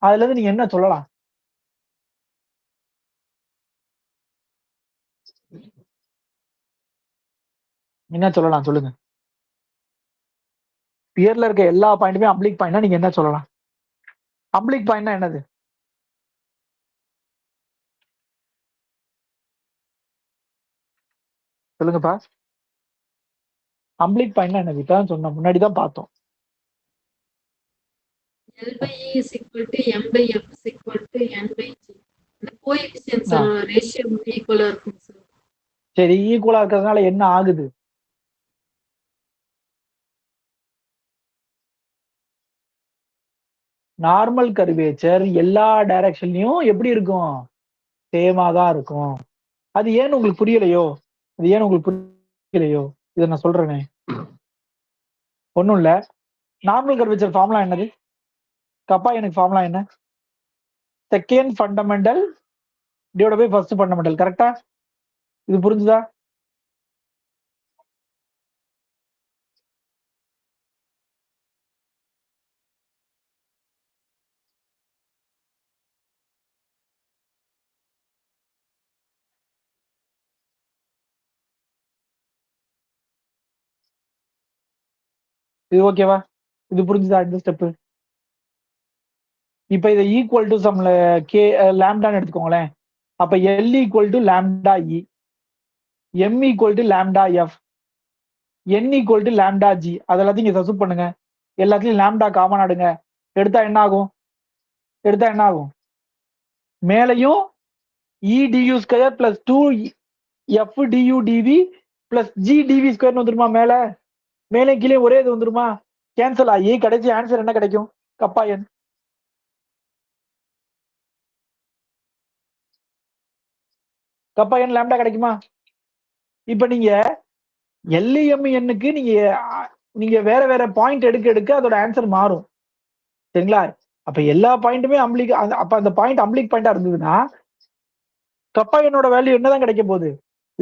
அதுல இருந்து நீங்க என்ன சொல்லலாம்? என்ன சொல்லலாம் சொல்லுங்க. ஸ்பியர்ல இருக்க எல்லா பாயிண்ட்டுமே அம்பிளிக் பாயிண்ட்னா நீங்க என்ன சொல்லலாம்? அம்பிளிக் பாயிண்ட்னா என்னது? சொல்லுங்கப்பா. அம்பிளிக் பாயிண்ட்னா என்னது? இப்பதான் சொன்னோம், முன்னாடி தான் பார்த்தோம். L by E is equal to M by F is equal to N by G. The coefficients ratio equal இருக்கும் சார். சரி, ஈக்குவலா இருக்கிறதுனால என்ன ஆகுது? நார்மல் கர்வேச்சர் எல்லா டைரக்ஷன்லயும் எப்படி இருக்கும்? சேமா தான் இருக்கும். அது ஏன்னு உங்களுக்கு புரியலையோ? அது ஏன்னு உங்களுக்கு புரியலையோ? இதை நான் சொல்றேனே. ஒண்ணும் இல்ல. நார்மல் கர்வேச்சர் ஃபார்முலா என்னது? கப்பா எனக்கு ஃபார்முலா என்ன? Second fundamental divide by first fundamental. கரெக்டா? இது புரிஞ்சுதா? இது ஓகேவா? இது புரிஞ்சுதா இந்த ஸ்டெப்? இப்ப இதை ஈக்குவல் டு சம்ல கே லாம்டான்னு எடுத்துக்கோங்களேன். அப்ப L equal to lambda E, M equal to lambda F, N equal to lambda G. அது எல்லாத்தையும் இங்க சப்ஸ்டிட் பண்ணுங்க. எல்லாத்துலயும் லாம்டா காமன் ஆடுங்க. எடுத்தா என்ன ஆகும்? எடுத்தா என்ன ஆகும்? மேலையும் E D U square plus 2 F D U D V plus G D V ஸ்கொயர்னு வந்துருமா? மேலே கீழே ஒரே இது வந்துருமா? கேன்சல் ஆகி கடைசி ஆன்சர் என்ன கிடைக்கும்? கப்பா என். கப்பா என் லாம்டா கிடைக்குமா? இப்ப நீங்க எல்இஎம்என்னுக்கு நீங்க வேற வேற பாயிண்ட் எடுக்க எடுக்க அதோட ஆன்சர் மாறும். சரிங்களா? அப்ப எல்லா பாயிண்ட்டுமே அம்பிளிக். அப்ப அந்த பாயிண்ட் அம்பிளிக் பாயிண்டா இருந்ததுன்னா கப்பா என்னோட வேல்யூ என்னதான் கிடைக்க போகுது?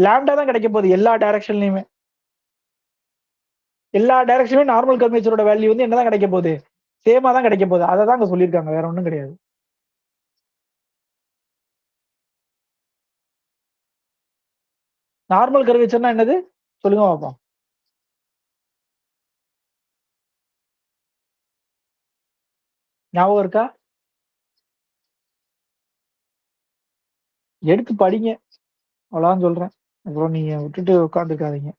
லாம்டா தான் கிடைக்க போகுது. எல்லா டைரக்ஷன்லயுமே நார்மல் கர்வேச்சரோட வேல்யூ வந்து என்னதான் கிடைக்க போகுது? சேமா தான் கிடைக்க போகுது. அதை தான் அங்க சொல்லியிருக்காங்க, வேற ஒண்ணும் கிடையாது. நார்மல் கர்வேச்சர்னா என்னது சொல்லுங்க பார்ப்போம். ஞாபகம் இருக்கா? எடுத்து படிங்க, அவ்வளவுதான் சொல்றேன். அப்புறம் நீங்க விட்டுட்டு உட்காந்துருக்காதீங்க.